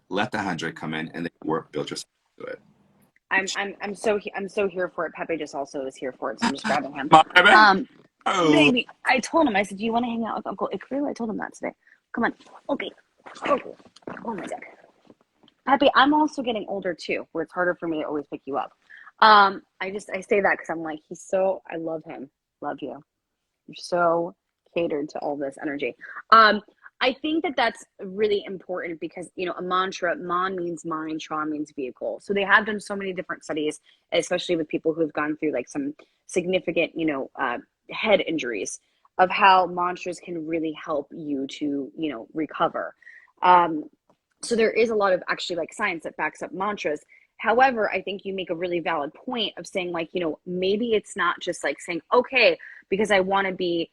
Let the 100 come in, and then work, build yourself to it. I'm so here for it. Pepe just also is here for it, so I'm just grabbing him. My baby. Um, Oh. baby, I told him. I said, "Do you want to hang out with Uncle Ikru?" I told him that today. Come on. Okay. Okay. Oh my God. Pepe, I'm also getting older too, where it's harder for me to always pick you up. I say that because I'm like, I love him. Love you. You're so catered to all this energy. Um, I think that that's really important because, a mantra, man means mind, tra means vehicle. So they have done so many different studies, especially with people who have gone through like some significant, head injuries, of how mantras can really help you to, recover. Um, so there is a lot of actually like science that backs up mantras. However, I think you make a really valid point of saying like, maybe it's not just like saying, okay, because I want to be,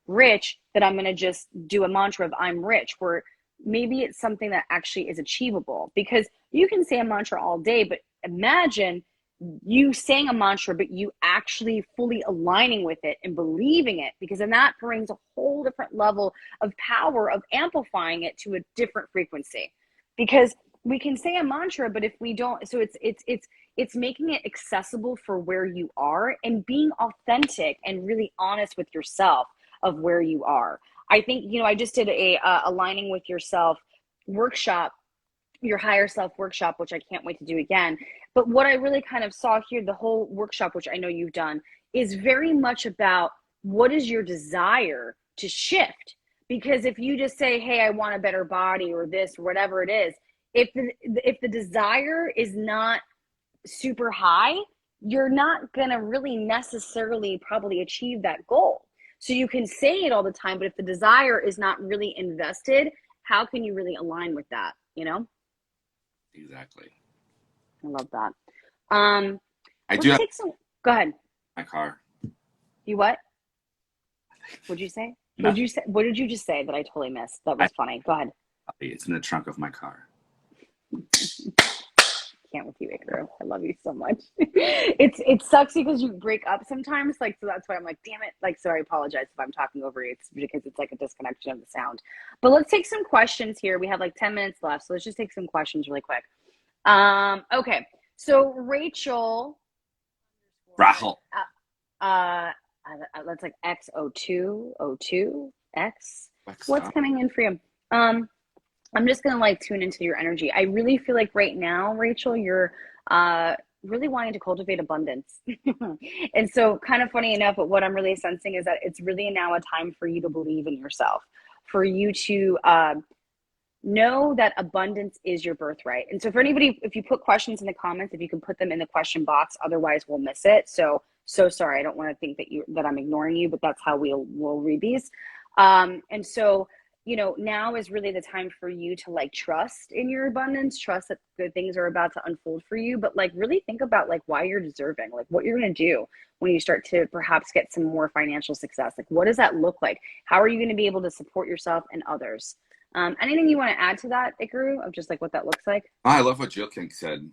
rich, that I'm going to just do a mantra of I'm rich, where maybe it's something that actually is achievable. Because you can say a mantra all day, but imagine you saying a mantra, but you actually fully aligning with it and believing it, because then that brings a whole different level of power of amplifying it to a different frequency. Because we can say a mantra, but if we don't, so it's making it accessible for where you are and being authentic and really honest with yourself of where you are. I think, I just did a aligning with yourself workshop, your higher self workshop, which I can't wait to do again. But what I really kind of saw here, the whole workshop, which I know you've done, is very much about what is your desire to shift. Because if you just say, hey, I want a better body or this or whatever it is, if the desire is not super high, you're not going to really necessarily probably achieve that goal. So you can say it all the time, but if the desire is not really invested, how can you really align with that, Exactly. I love that. I do Let's have take some. Go ahead. my car. You what? What'd you say? What'd Nothing. you say? What did you just say that I totally missed? That was funny. Go ahead. It's in the trunk of my car. Can't with you, Ikaru. I love you so much. It sucks because you break up sometimes. Like, so that's why I'm like, damn it. Like, so I apologize if I'm talking over you. It's because it's like a disconnection of the sound. But let's take some questions here. We have like 10 minutes left, so let's just take some questions really quick. Okay. So Rachel, Rahel. that's like X0202 X. What's What's coming in for you? I'm just gonna like tune into your energy. I really feel like right now, Rachel, you're really wanting to cultivate abundance. And so kind of funny enough, but what I'm really sensing is that it's really now a time for you to believe in yourself, for you to know that abundance is your birthright. And so for anybody, if you put questions in the comments, if you can put them in the question box, otherwise we'll miss it. So sorry. I don't want to think that I'm ignoring you, but that's how we'll read these. And so you know, now is really the time for you to like trust in your abundance, trust that good things are about to unfold for you, but like really think about like why you're deserving, like what you're going to do when you start to perhaps get some more financial success. Like, what does that look like? How are you going to be able to support yourself and others? Anything you want to add to that, Ikaru, of just like what that looks like? Oh, I love what Jill King said.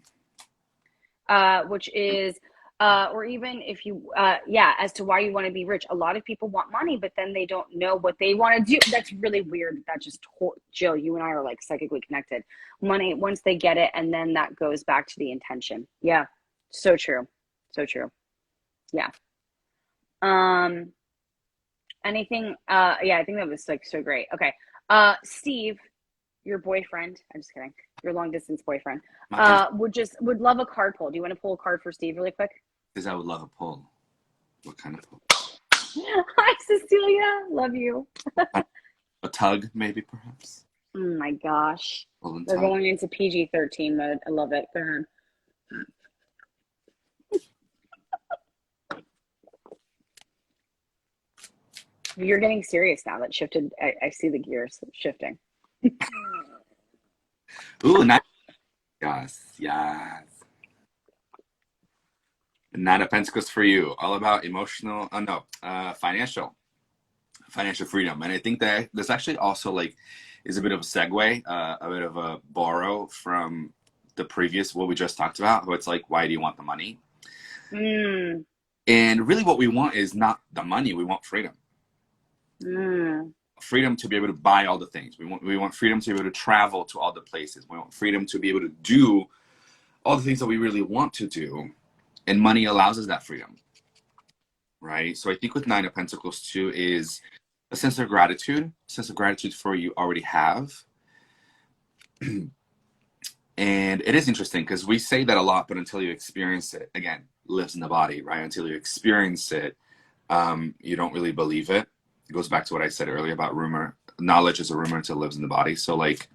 Which is, or even if you, yeah, as to why you want to be rich. A lot of people want money, but then they don't know what they want to do. That's really weird. That just, Jill, you and I are like psychically connected. Money, once they get it, and then that goes back to the intention. Yeah, so true. So true. Yeah. Um, anything, yeah, I think that was like so great. Okay. Steve, your boyfriend, I'm just kidding, your long distance boyfriend, would love a card pull. Do you want to pull a card for Steve really quick? Because I would love a pull. What kind of pull? Hi, Cecilia. Love you. A tug, maybe, perhaps. Oh my gosh. Pull and We're tug. going into PG-13 mode. I love it. Go ahead. You're getting serious now. That shifted. I see the gears shifting. Ooh, nice. Yes, yes. Nine of Pentacles for you. All about emotional, financial freedom. And I think that this actually also like is a bit of a segue, a bit of a borrow from the previous, what we just talked about. How it's like, why do you want the money? Mm. And really what we want is not the money. We want freedom. Mm. Freedom to be able to buy all the things. We want freedom to be able to travel to all the places. We want freedom to be able to do all the things that we really want to do. And money allows us that freedom, right? So I think with Nine of Pentacles too is a sense of gratitude for what you already have. And it is interesting because we say that a lot, but until you experience it, again, lives in the body, right? Until you experience it, you don't really believe it. It goes back to what I said earlier about rumor. Knowledge is a rumor until it lives in the body. So like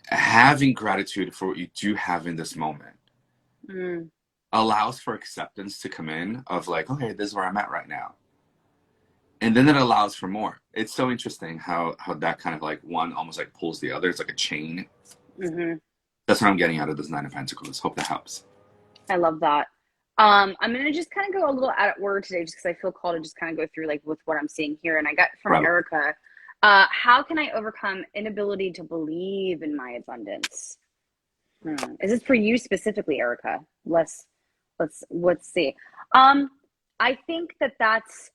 having gratitude for what you do have in this moment allows for acceptance to come in of like, okay, this is where I'm at right now. And then it allows for more. It's so interesting how that kind of like one almost like pulls the other. It's like a chain. Mm-hmm. That's what I'm getting out of this Nine of Pentacles. Hope that helps. I love that. I'm gonna just kind of go a little out of order today, just because I feel called to just kind of go through like with what I'm seeing here. And I got from Right. Erica, how can I overcome inability to believe in my abundance? Is this for you specifically, Erica? Let's see. I think that's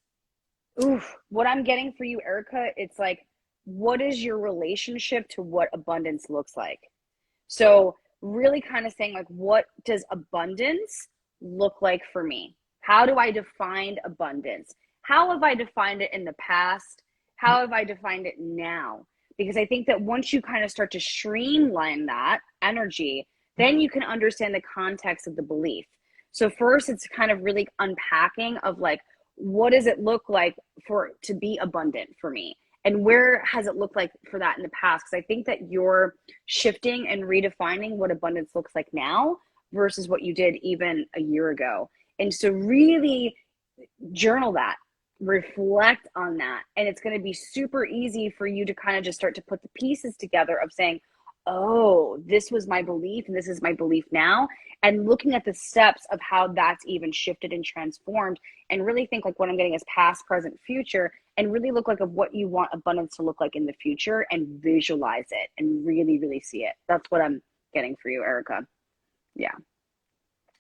what I'm getting for you, Erica. It's like, what is your relationship to what abundance looks like? So really kind of saying like, what does abundance look like for me? How do I define abundance? How have I defined it in the past? How have I defined it now? Because I think that once you kind of start to streamline that energy, then you can understand the context of the belief. So first, it's kind of really unpacking of like, what does it look like for to be abundant for me? And where has it looked like for that in the past? Because I think that you're shifting and redefining what abundance looks like now versus what you did even a year ago. And so really journal that, reflect on that. And it's going to be super easy for you to kind of just start to put the pieces together of saying, oh, this was my belief and this is my belief now. And looking at the steps of how that's even shifted and transformed, and really think like what I'm getting is past, present, future, and really look like of what you want abundance to look like in the future and visualize it and really, really see it. That's what I'm getting for you, Erica. Yeah.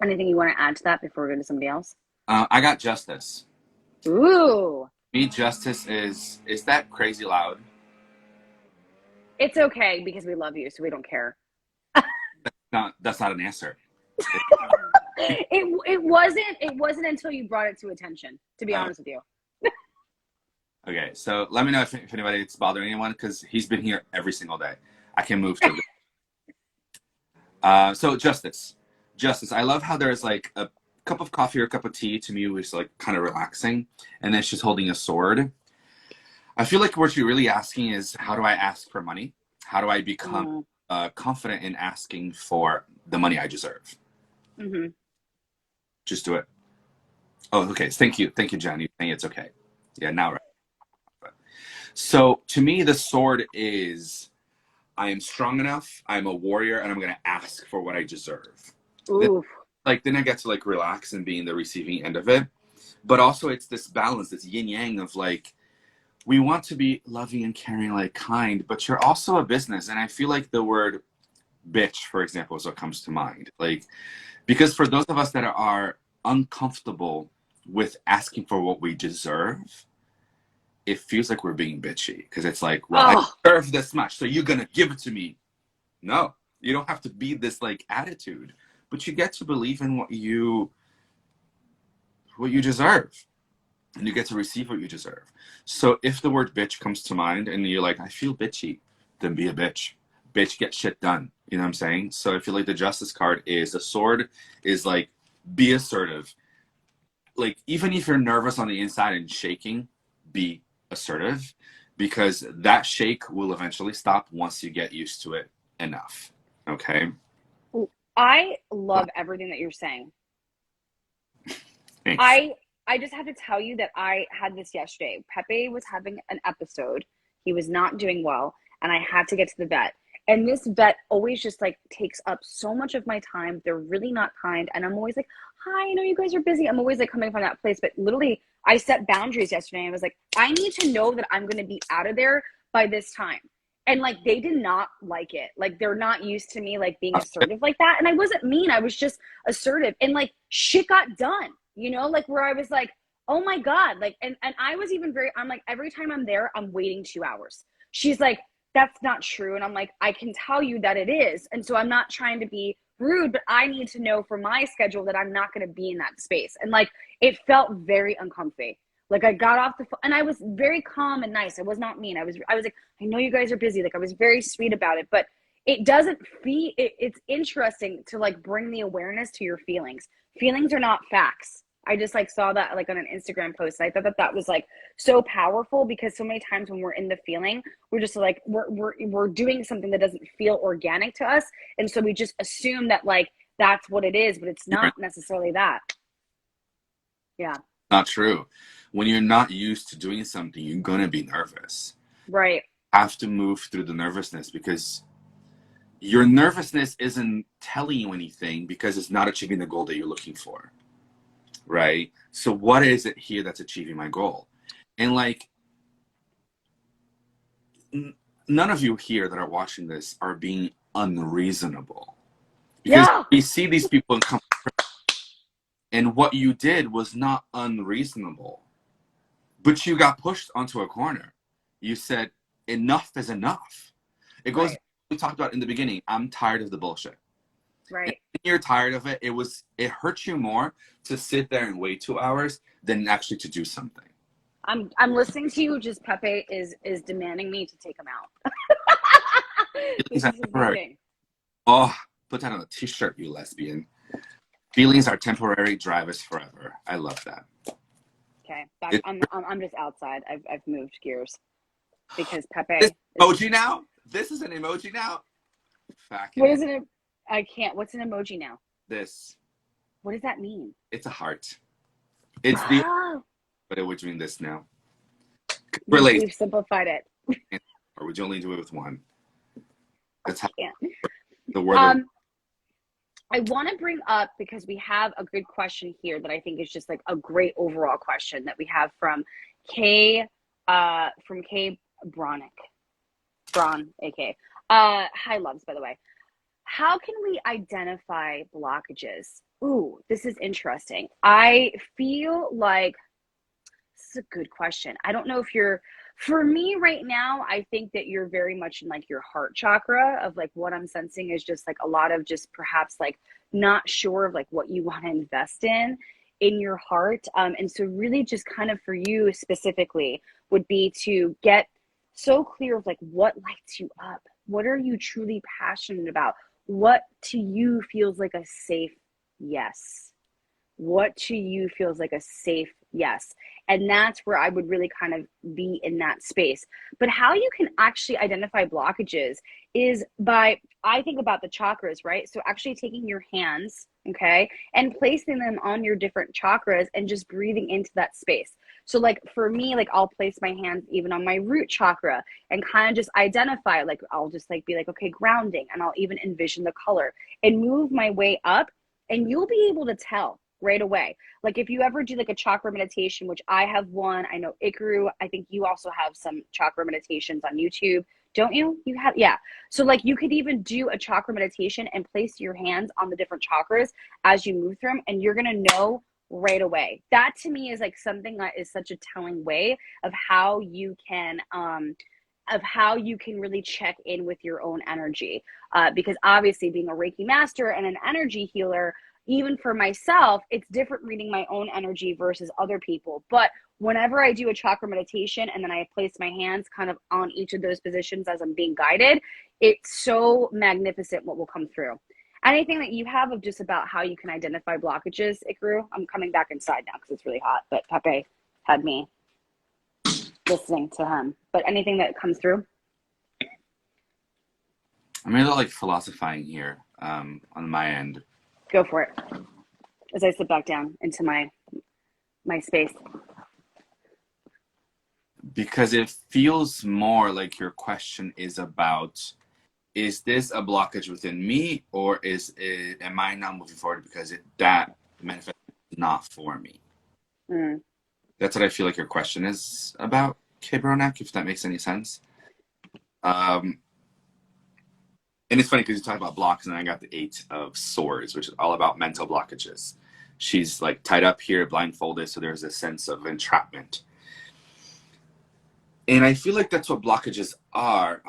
Anything you want to add to that before we go to somebody else? I got Justice. Ooh. Me, Justice is that crazy loud? It's okay because we love you, so we don't care. No, that's not an answer. It wasn't until you brought it to attention, to be honest with you. Okay, so let me know if anybody it's bothering anyone, because he's been here every single day. I can move to so Justice. I love how there's like a cup of coffee or a cup of tea to me was like kind of relaxing, and then she's holding a sword. I feel like what you're really asking is, how do I ask for money? How do I become confident in asking for the money I deserve? Mm-hmm. Just do it. Oh, okay. Thank you, Jen. You saying it's okay? Yeah, now right. So to me, the sword is I am strong enough, I'm a warrior, and I'm going to ask for what I deserve. Then, Ooh. then I get to like relax and be in the receiving end of it. But also, it's this balance, this yin yang of like, we want to be loving and caring, like kind, but you're also a business. And I feel like the word bitch, for example, is what comes to mind. Like, because for those of us that are uncomfortable with asking for what we deserve, it feels like we're being bitchy because it's like, well, I Oh, deserve this much, so you're gonna give it to me. No, you don't have to be this like attitude, but you get to believe in what you deserve, and you get to receive what you deserve. So if the word bitch comes to mind and you're like, I feel bitchy, then be a bitch. Bitch, get shit done. You know what I'm saying? So I feel like the justice card is a sword is like, be assertive. Like, even if you're nervous on the inside and shaking, be assertive because that shake will eventually stop once you get used to it enough. Okay? I love everything that you're saying. Thanks. I just have to tell you that I had this yesterday. Pepe was having an episode. He was not doing well, and I had to get to the vet. And this vet always just like takes up so much of my time. They're really not kind, and I'm always like, "Hi, I know you guys are busy." I'm always like coming from that place, but literally, I set boundaries yesterday. I was like, "I need to know that I'm going to be out of there by this time." And like they did not like it. Like they're not used to me like being assertive like that. And I wasn't mean. I was just assertive. And like shit got done. You know, like where I was like, oh my God. Like and I was even I'm like, every time I'm there, I'm waiting 2 hours. She's like, that's not true. And I'm like, I can tell you that it is. And so I'm not trying to be rude, but I need to know for my schedule that I'm not going to be in that space. And like it felt very uncomfy. Like I got off the phone and I was very calm and nice. I was not mean. I was like, I know you guys are busy. Like I was very sweet about it, but it doesn't feel it's interesting to like bring the awareness to your feelings. Feelings are not facts. I just like saw that like on an Instagram post. And I thought that that was like so powerful because so many times when we're in the feeling, we're just like we're doing something that doesn't feel organic to us, and so we just assume that like that's what it is, but it's You're not necessarily that. Yeah. not true. When you're not used to doing something, you're going to be nervous. Right. Have to move through the nervousness because your nervousness isn't telling you anything because it's not achieving the goal that you're looking for. Right? So what is it here that's achieving my goal? And like none of you here that are watching this are being unreasonable because Yeah. we see these people come and what you did was not unreasonable, but you got pushed onto a corner. You said enough is enough. It goes Right. we talked about in the beginning. I'm tired of the bullshit. And Right. when you're tired of it, it hurts you more to sit there and wait 2 hours than actually to do something. I'm listening to you. Just Pepe is demanding me to take him out. Feelings This are is his temporary. meeting. Oh, put that on a t-shirt, you lesbian. Feelings are temporary, drive us forever. I love that. Okay, back. It, I'm just outside. I've moved gears because this Pepe is. emoji now? This is an emoji now? Fucking What it. is it? I can't. What's an emoji now? This. What does that mean? It's a heart. It's the Oh, but we're doing this now. We're we've lazy. we've simplified it. Or would you only do it with one? I That's how can't. the word of Um, I want to bring up because we have a good question here that I think is just like a great overall question that we have from K K Bronick. Braun, aka. Hi loves, by the way. How can we identify blockages? Ooh, this is interesting. I feel like this is a good question. I don't know if you're, for me right now, I think that you're very much in like your heart chakra of like what I'm sensing is just like a lot of just perhaps like not sure of like what you want to invest in your heart. And so really just kind of for you specifically would be to get so clear of like what lights you up. What are you truly passionate about? What to you feels like a safe yes? What to you feels like a safe yes? And that's where I would really kind of be in that space. But how you can actually identify blockages is by, I think about the chakras, right? So actually taking your hands, okay, and placing them on your different chakras and just breathing into that space. So like for me, like I'll place my hands even on my root chakra and kind of just identify, like I'll just like be like, okay, grounding, and I'll even envision the color and move my way up, and you'll be able to tell right away. Like if you ever do like a chakra meditation, which I have one, I know Ikaru, I think you also have some chakra meditations on YouTube, don't you? You have, yeah. So like you could even do a chakra meditation and place your hands on the different chakras as you move through them, and you're gonna know right away. That to me is like something that is such a telling way of how you can really check in with your own energy. Because obviously, being a Reiki master and an energy healer, even for myself, it's different reading my own energy versus other people. But whenever I do a chakra meditation and then I place my hands kind of on each of those positions as I'm being guided, it's so magnificent what will come through. Anything that you have of just about how you can identify blockages, Ikaru? I'm coming back inside now because it's really hot, but Pepe had me listening to him. But anything that comes through? I'm a little like philosophizing here on my end. Go for it. As I sit back down into my space. Because it feels more like your question is about, is this a blockage within me, or am I not moving forward because that manifests not for me? Mm. That's what I feel like your question is about, K. Bronak, if that makes any sense. And it's funny because you talk about blocks, and I got the 8 of Swords, which is all about mental blockages. She's like tied up here, blindfolded, so there's a sense of entrapment. And I feel like that's what blockages are.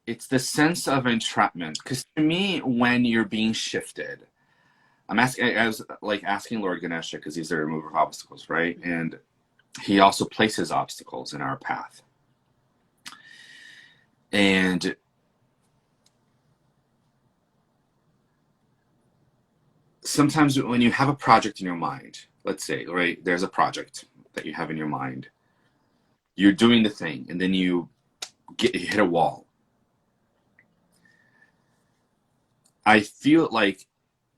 It's the sense of entrapment. Because to me, when you're being shifted, I was like asking Lord Ganesha, because he's the remover of obstacles, right? And he also places obstacles in our path. And sometimes when you have a project in your mind, let's say, right, there's a project that you have in your mind, you're doing the thing, and then you hit a wall. I feel like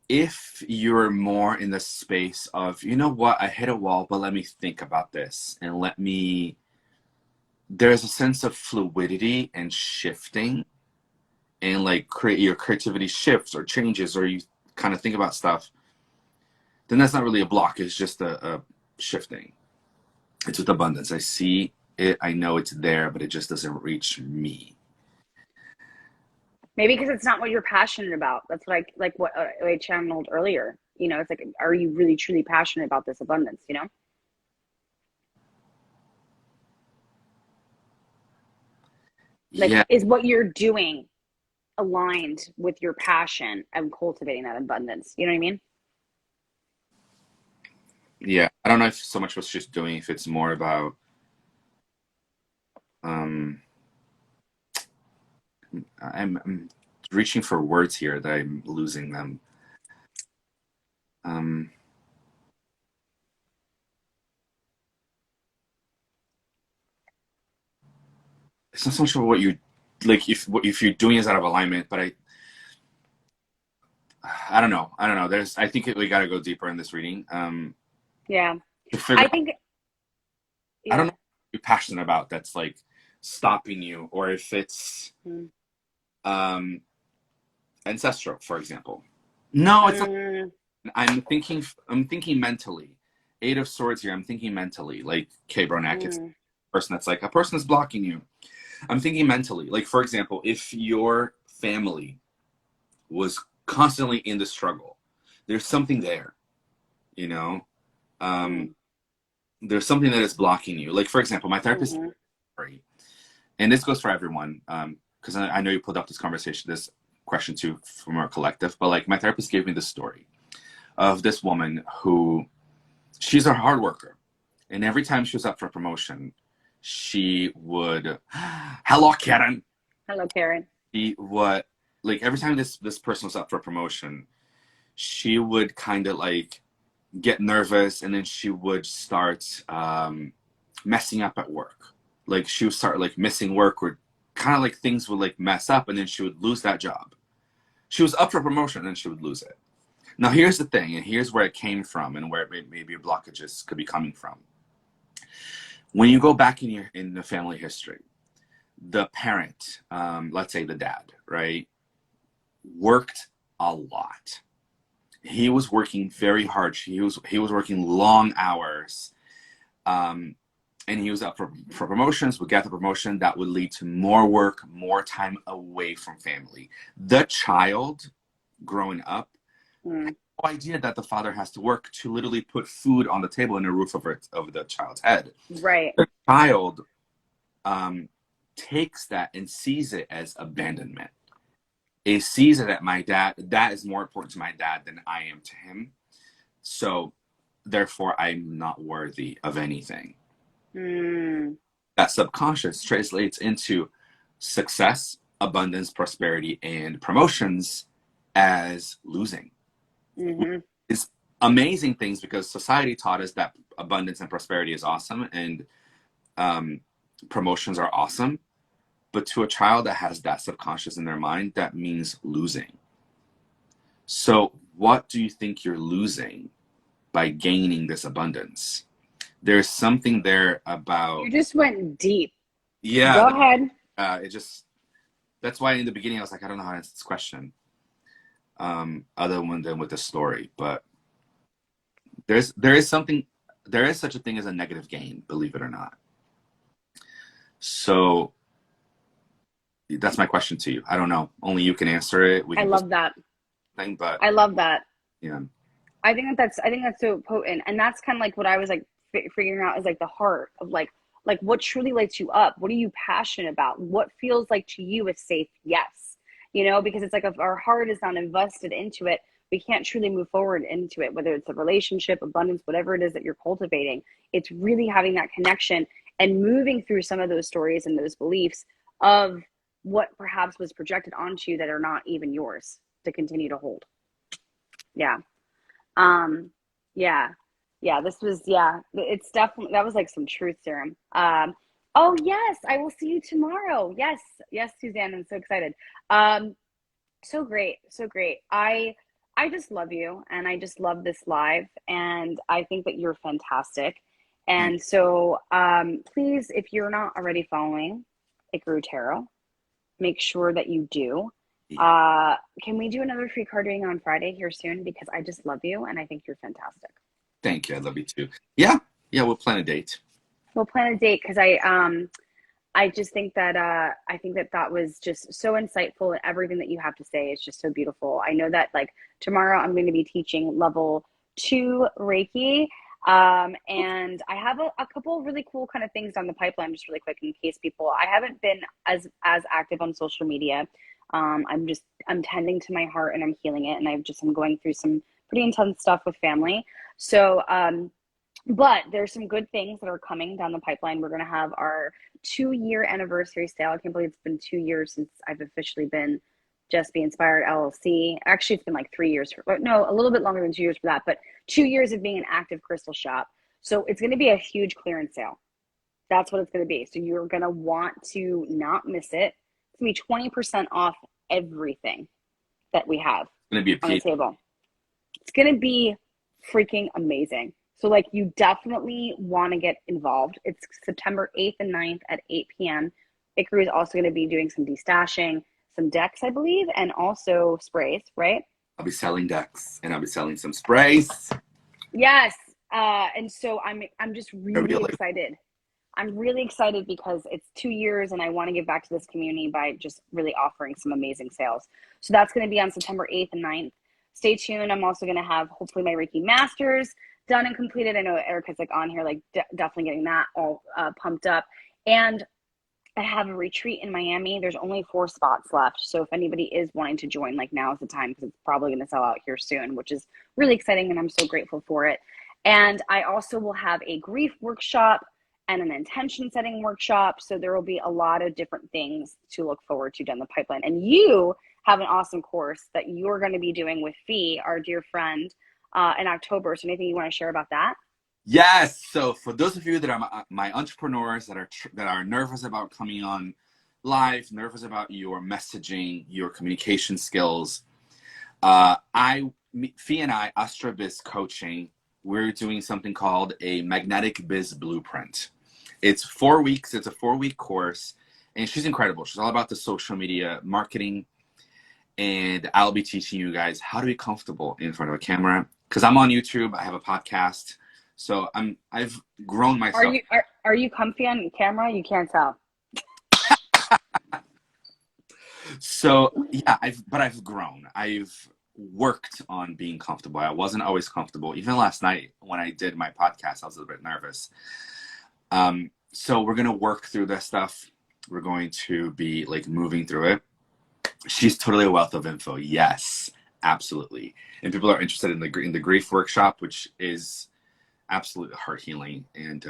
if you're more in the space of, you know what, I hit a wall, but let me think about this, and there's a sense of fluidity and shifting, and like your creativity shifts or changes, or you kind of think about stuff, then that's not really a block. It's just a shifting. It's with abundance. I see it, I know it's there, but it just doesn't reach me. Maybe because it's not what you're passionate about. That's what I channeled earlier. You know, it's like, are you really truly passionate about this abundance? You know, like Yeah, is what you're doing aligned with your passion and cultivating that abundance? You know what I mean? yeah. I don't know if so much what she's doing, if it's more about I'm reaching for words here that I'm losing them. It's not so much about what you like, if you're doing is out of alignment, but I don't know. I think we got to go deeper in this reading. Yeah, To figure I out, think. I don't know Yeah. what you're passionate about that's like stopping you, or if it's Mm. um ancestral, for example. No, it's not. Mm. I'm thinking mentally. 8 of Swords here. I'm thinking mentally, like K. Bronak. It's Mm. a person that's like a person is blocking you. I'm thinking mentally. Like, for example, if your family was constantly in the struggle, there's something there, you know. Mm. There's something that is blocking you. Like, for example, my therapist, Mm-hmm. and this goes for everyone, because I know you pulled up this question too from our collective, but like my therapist gave me this story of this woman who, she's a hard worker, and every time she was up for promotion, she would, hello Karen. Hello, Karen. Like every time this person was up for promotion, she would kind of like get nervous, and then she would start messing up at work. Like she would start like missing work, or kind of like things would like mess up, and then she would lose that job. She was up for promotion, and then she would lose it. Now, here's the thing, and here's where it came from, and where maybe your blockages could be coming from. When you go back in the family history, the parent, let's say the dad, right, worked a lot. He was working very hard. He was working long hours, and he was up for promotions. Would get the promotion that would lead to more work, more time away from family. The child growing up has no idea that the father has to work to literally put food on the table and a roof over the child's head. Right. The child takes that and sees it as abandonment. It sees it that is more important to my dad than I am to him. So therefore I'm not worthy of anything. That subconscious translates into success, abundance, prosperity, and promotions as losing. It's amazing things, because society taught us that abundance and prosperity is awesome, and promotions are awesome. But to a child that has that subconscious in their mind, that means losing. So what do you think you're losing by gaining this abundance? There's something there about... You just went deep. Yeah. Go ahead. That's why in the beginning I was like, I don't know how to answer this question, other than with the story. But there is such a thing as a negative gain, believe it or not. So that's my question to you. I don't know. Only you can answer it. I love that. But I love that. Yeah. I think that's so potent, and that's kind of like what I was like figuring out, is like the heart of like what truly lights you up. What are you passionate about? What feels like to you a safe yes? Because it's like, if our heart is not invested into it, we can't truly move forward into it, whether it's a relationship, abundance, whatever it is that you're cultivating. It's really having that connection and moving through some of those stories and those beliefs of what perhaps was projected onto you that are not even yours to continue to hold. Yeah. It's definitely, that was like some truth serum. Oh yes, I will see you tomorrow. Yes, Suzanne, I'm so excited. So great. I just love you, and I just love this live, and I think that you're fantastic. And so, please, if you're not already following Ikaru Tarot, make sure that you do. Can we do another free card reading on Friday here soon? Because I just love you, and I think you're fantastic. Thank you. I love you too. Yeah, we'll plan a date. Because I just think that that was just so insightful, and everything that you have to say is just so beautiful. I know that like tomorrow I'm going to be teaching level 2 Reiki. And I have a couple of really cool kind of things on the pipeline, just really quick, in case I haven't been as active on social media. I'm tending to my heart, and I'm healing it. And I'm going through some pretty intense stuff with family. So, but there's some good things that are coming down the pipeline. We're going to have our 2-year anniversary sale. I can't believe it's been 2 years since I've officially been Just Be Inspired LLC. Actually, it's been like 3 years. No, a little bit longer than 2 years for that, but 2 years of being an active crystal shop. So it's going to be a huge clearance sale. That's what it's going to be. So you're going to want to not miss it. It's going to be 20% off everything that we have on the table. It's going to be freaking amazing. So like, you definitely want to get involved. It's September 8th and 9th at 8 p.m. Ikaru is also going to be doing some destashing, some decks, I believe, and also sprays, right? I'll be selling decks, and I'll be selling some sprays. Yes. And so I'm just really excited. I'm really excited because it's 2 years, and I want to give back to this community by just really offering some amazing sales. So that's going to be on September 8th and 9th. Stay tuned. I'm also going to have hopefully my Reiki Masters done and completed. I know Erica's like on here, like definitely getting that all pumped up. And I have a retreat in Miami. There's only 4 spots left. So if anybody is wanting to join, like, now is the time, because it's probably going to sell out here soon, which is really exciting. And I'm so grateful for it. And I also will have a grief workshop and an intention setting workshop. So there will be a lot of different things to look forward to down the pipeline. And you have an awesome course that you're going to be doing with Fee, our dear friend, in October. So anything you want to share about that? Yes. So for those of you that are my entrepreneurs that are nervous about coming on live, nervous about your messaging, your communication skills, I Fee and I, Astra Biz Coaching, we're doing something called a Magnetic Biz Blueprint. It's 4 weeks. It's a 4-week course, and she's incredible. She's all about the social media marketing, and I'll be teaching you guys how to be comfortable in front of a camera. Because I'm on YouTube, I have a podcast, so I've grown myself. Are you comfy on camera? You can't tell. So yeah, I've grown. I've worked on being comfortable. I wasn't always comfortable. Even last night when I did my podcast, I was a little bit nervous. So we're gonna work through this stuff. We're going to be like moving through it. She's totally a wealth of info. Yes, absolutely. And people are interested in the grief workshop, which is absolutely heart healing and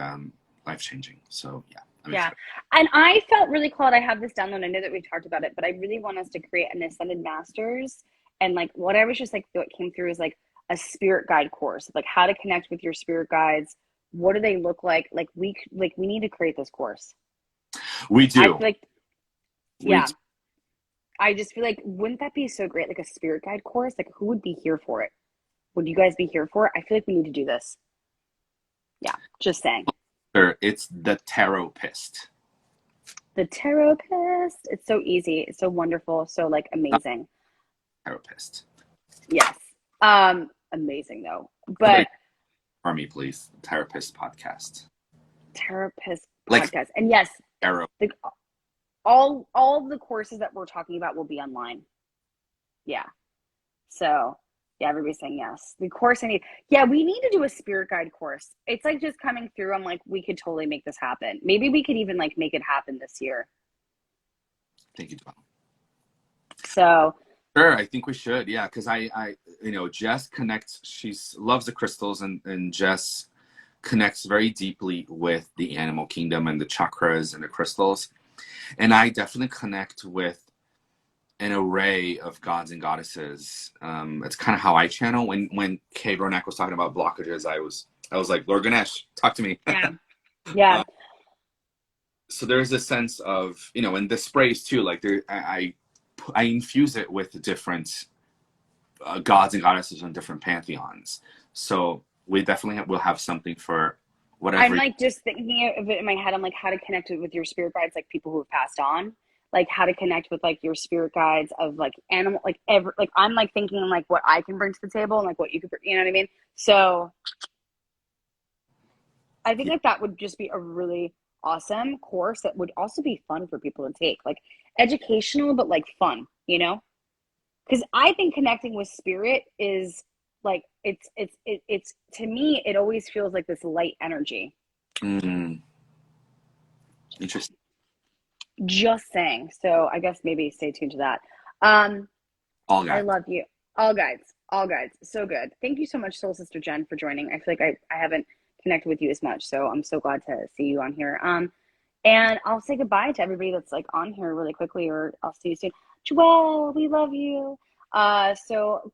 life changing. So yeah. Yeah. And I felt really called. I have this download. I know that we talked about it, but I really want us to create an Ascended Masters. And like what I was just like, what came through is like a spirit guide course, like how to connect with your spirit guides. What do they look like? Like we need to create this course. We do. I feel like, yeah. I just feel like, wouldn't that be so great? Like a spirit guide course? Like who would be here for it? Would you guys be here for it? I feel like we need to do this. Yeah. Just saying. It's the Tarotist. The Tarotist. It's so easy. It's so wonderful. So like amazing. Tarotist. Yes. Amazing though. But for me, please. Tarotist podcast. Tarotist like, podcast. And yes, tarot. All of the courses that we're talking about will be online. Yeah. So yeah, everybody's saying yes. The course I need. Yeah, we need to do a spirit guide course. It's like just coming through. I'm like, we could totally make this happen. Maybe we could even like make it happen this year. Thank you, Tom. So sure, I think we should. Yeah, because I Jess connects. She loves the crystals, and Jess connects very deeply with the animal kingdom and the chakras and the crystals. And I definitely connect with an array of gods and goddesses. It's kind of how I channel. When Kay Bronack was talking about blockages, I was like, Lord Ganesh, talk to me. Yeah. Yeah. So there's a sense of, and the sprays too, like I infuse it with different gods and goddesses on different pantheons. So we definitely will have something for whatever. I'm like just thinking of it in my head. I'm like, how to connect it with your spirit guides, like people who have passed on. Like how to connect with like your spirit guides of like animal, like I'm like thinking like what I can bring to the table and like what you could, you know what I mean? So I think like that would just be a really awesome course that would also be fun for people to take, like educational, but like fun, because I think connecting with spirit is like, it's to me, it always feels like this light energy. Interesting. Just saying. So I guess maybe stay tuned to that. All guides. I love you. All guides. So good. Thank you so much, Soul Sister Jen, for joining. I feel like I haven't connected with you as much, so I'm so glad to see you on here. And I'll say goodbye to everybody that's like on here really quickly, or I'll see you soon. Joelle, we love you. So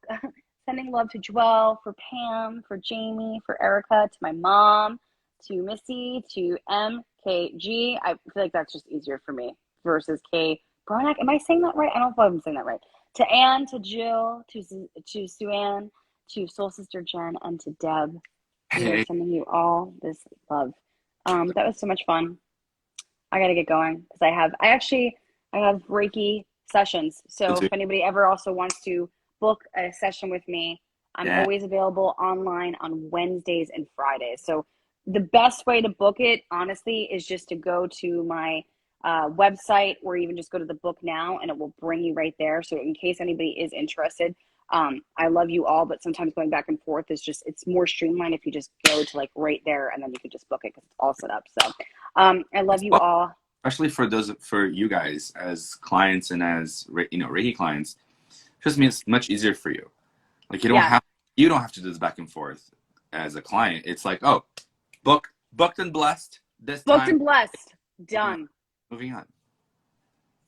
sending love to Joelle, for Pam, for Jamie, for Erica, to my mom, to Missy, to MKG. I feel like that's just easier for me versus K Bronack. Am I saying that right? I don't know if I'm saying that right. To Anne, to Jill, to Suanne, to Soul Sister Jen, and to Deb. We are sending you all this love. That was so much fun. I got to get going because I have Reiki sessions. So if anybody ever also wants to book a session with me, I'm always available online on Wednesdays and Fridays. So the best way to book it, honestly, is just to go to my website, or even just go to the book now, and it will bring you right there. So in case anybody is interested, I love you all, but sometimes going back and forth is just, it's more streamlined if you just go to like right there, and then you can just book it because it's all set up. So I love you all. Especially for you guys as clients and as Reiki clients, just means it's much easier for you. Like you don't have to do this back and forth as a client. It's like, oh, booked and blessed. Booked and blessed. Done. Moving on.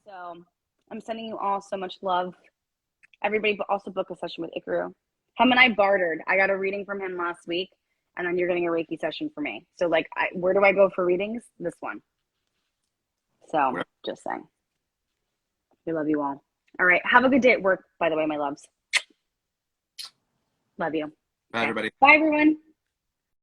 So I'm sending you all so much love. Everybody also book a session with Ikaru. Him and I bartered. I got a reading from him last week, and then you're getting a Reiki session for me. So like, where do I go for readings? This one. So just saying. We love you all. All right. Have a good day at work, by the way, my loves. Love you. Bye, Okay. everybody. Bye, everyone.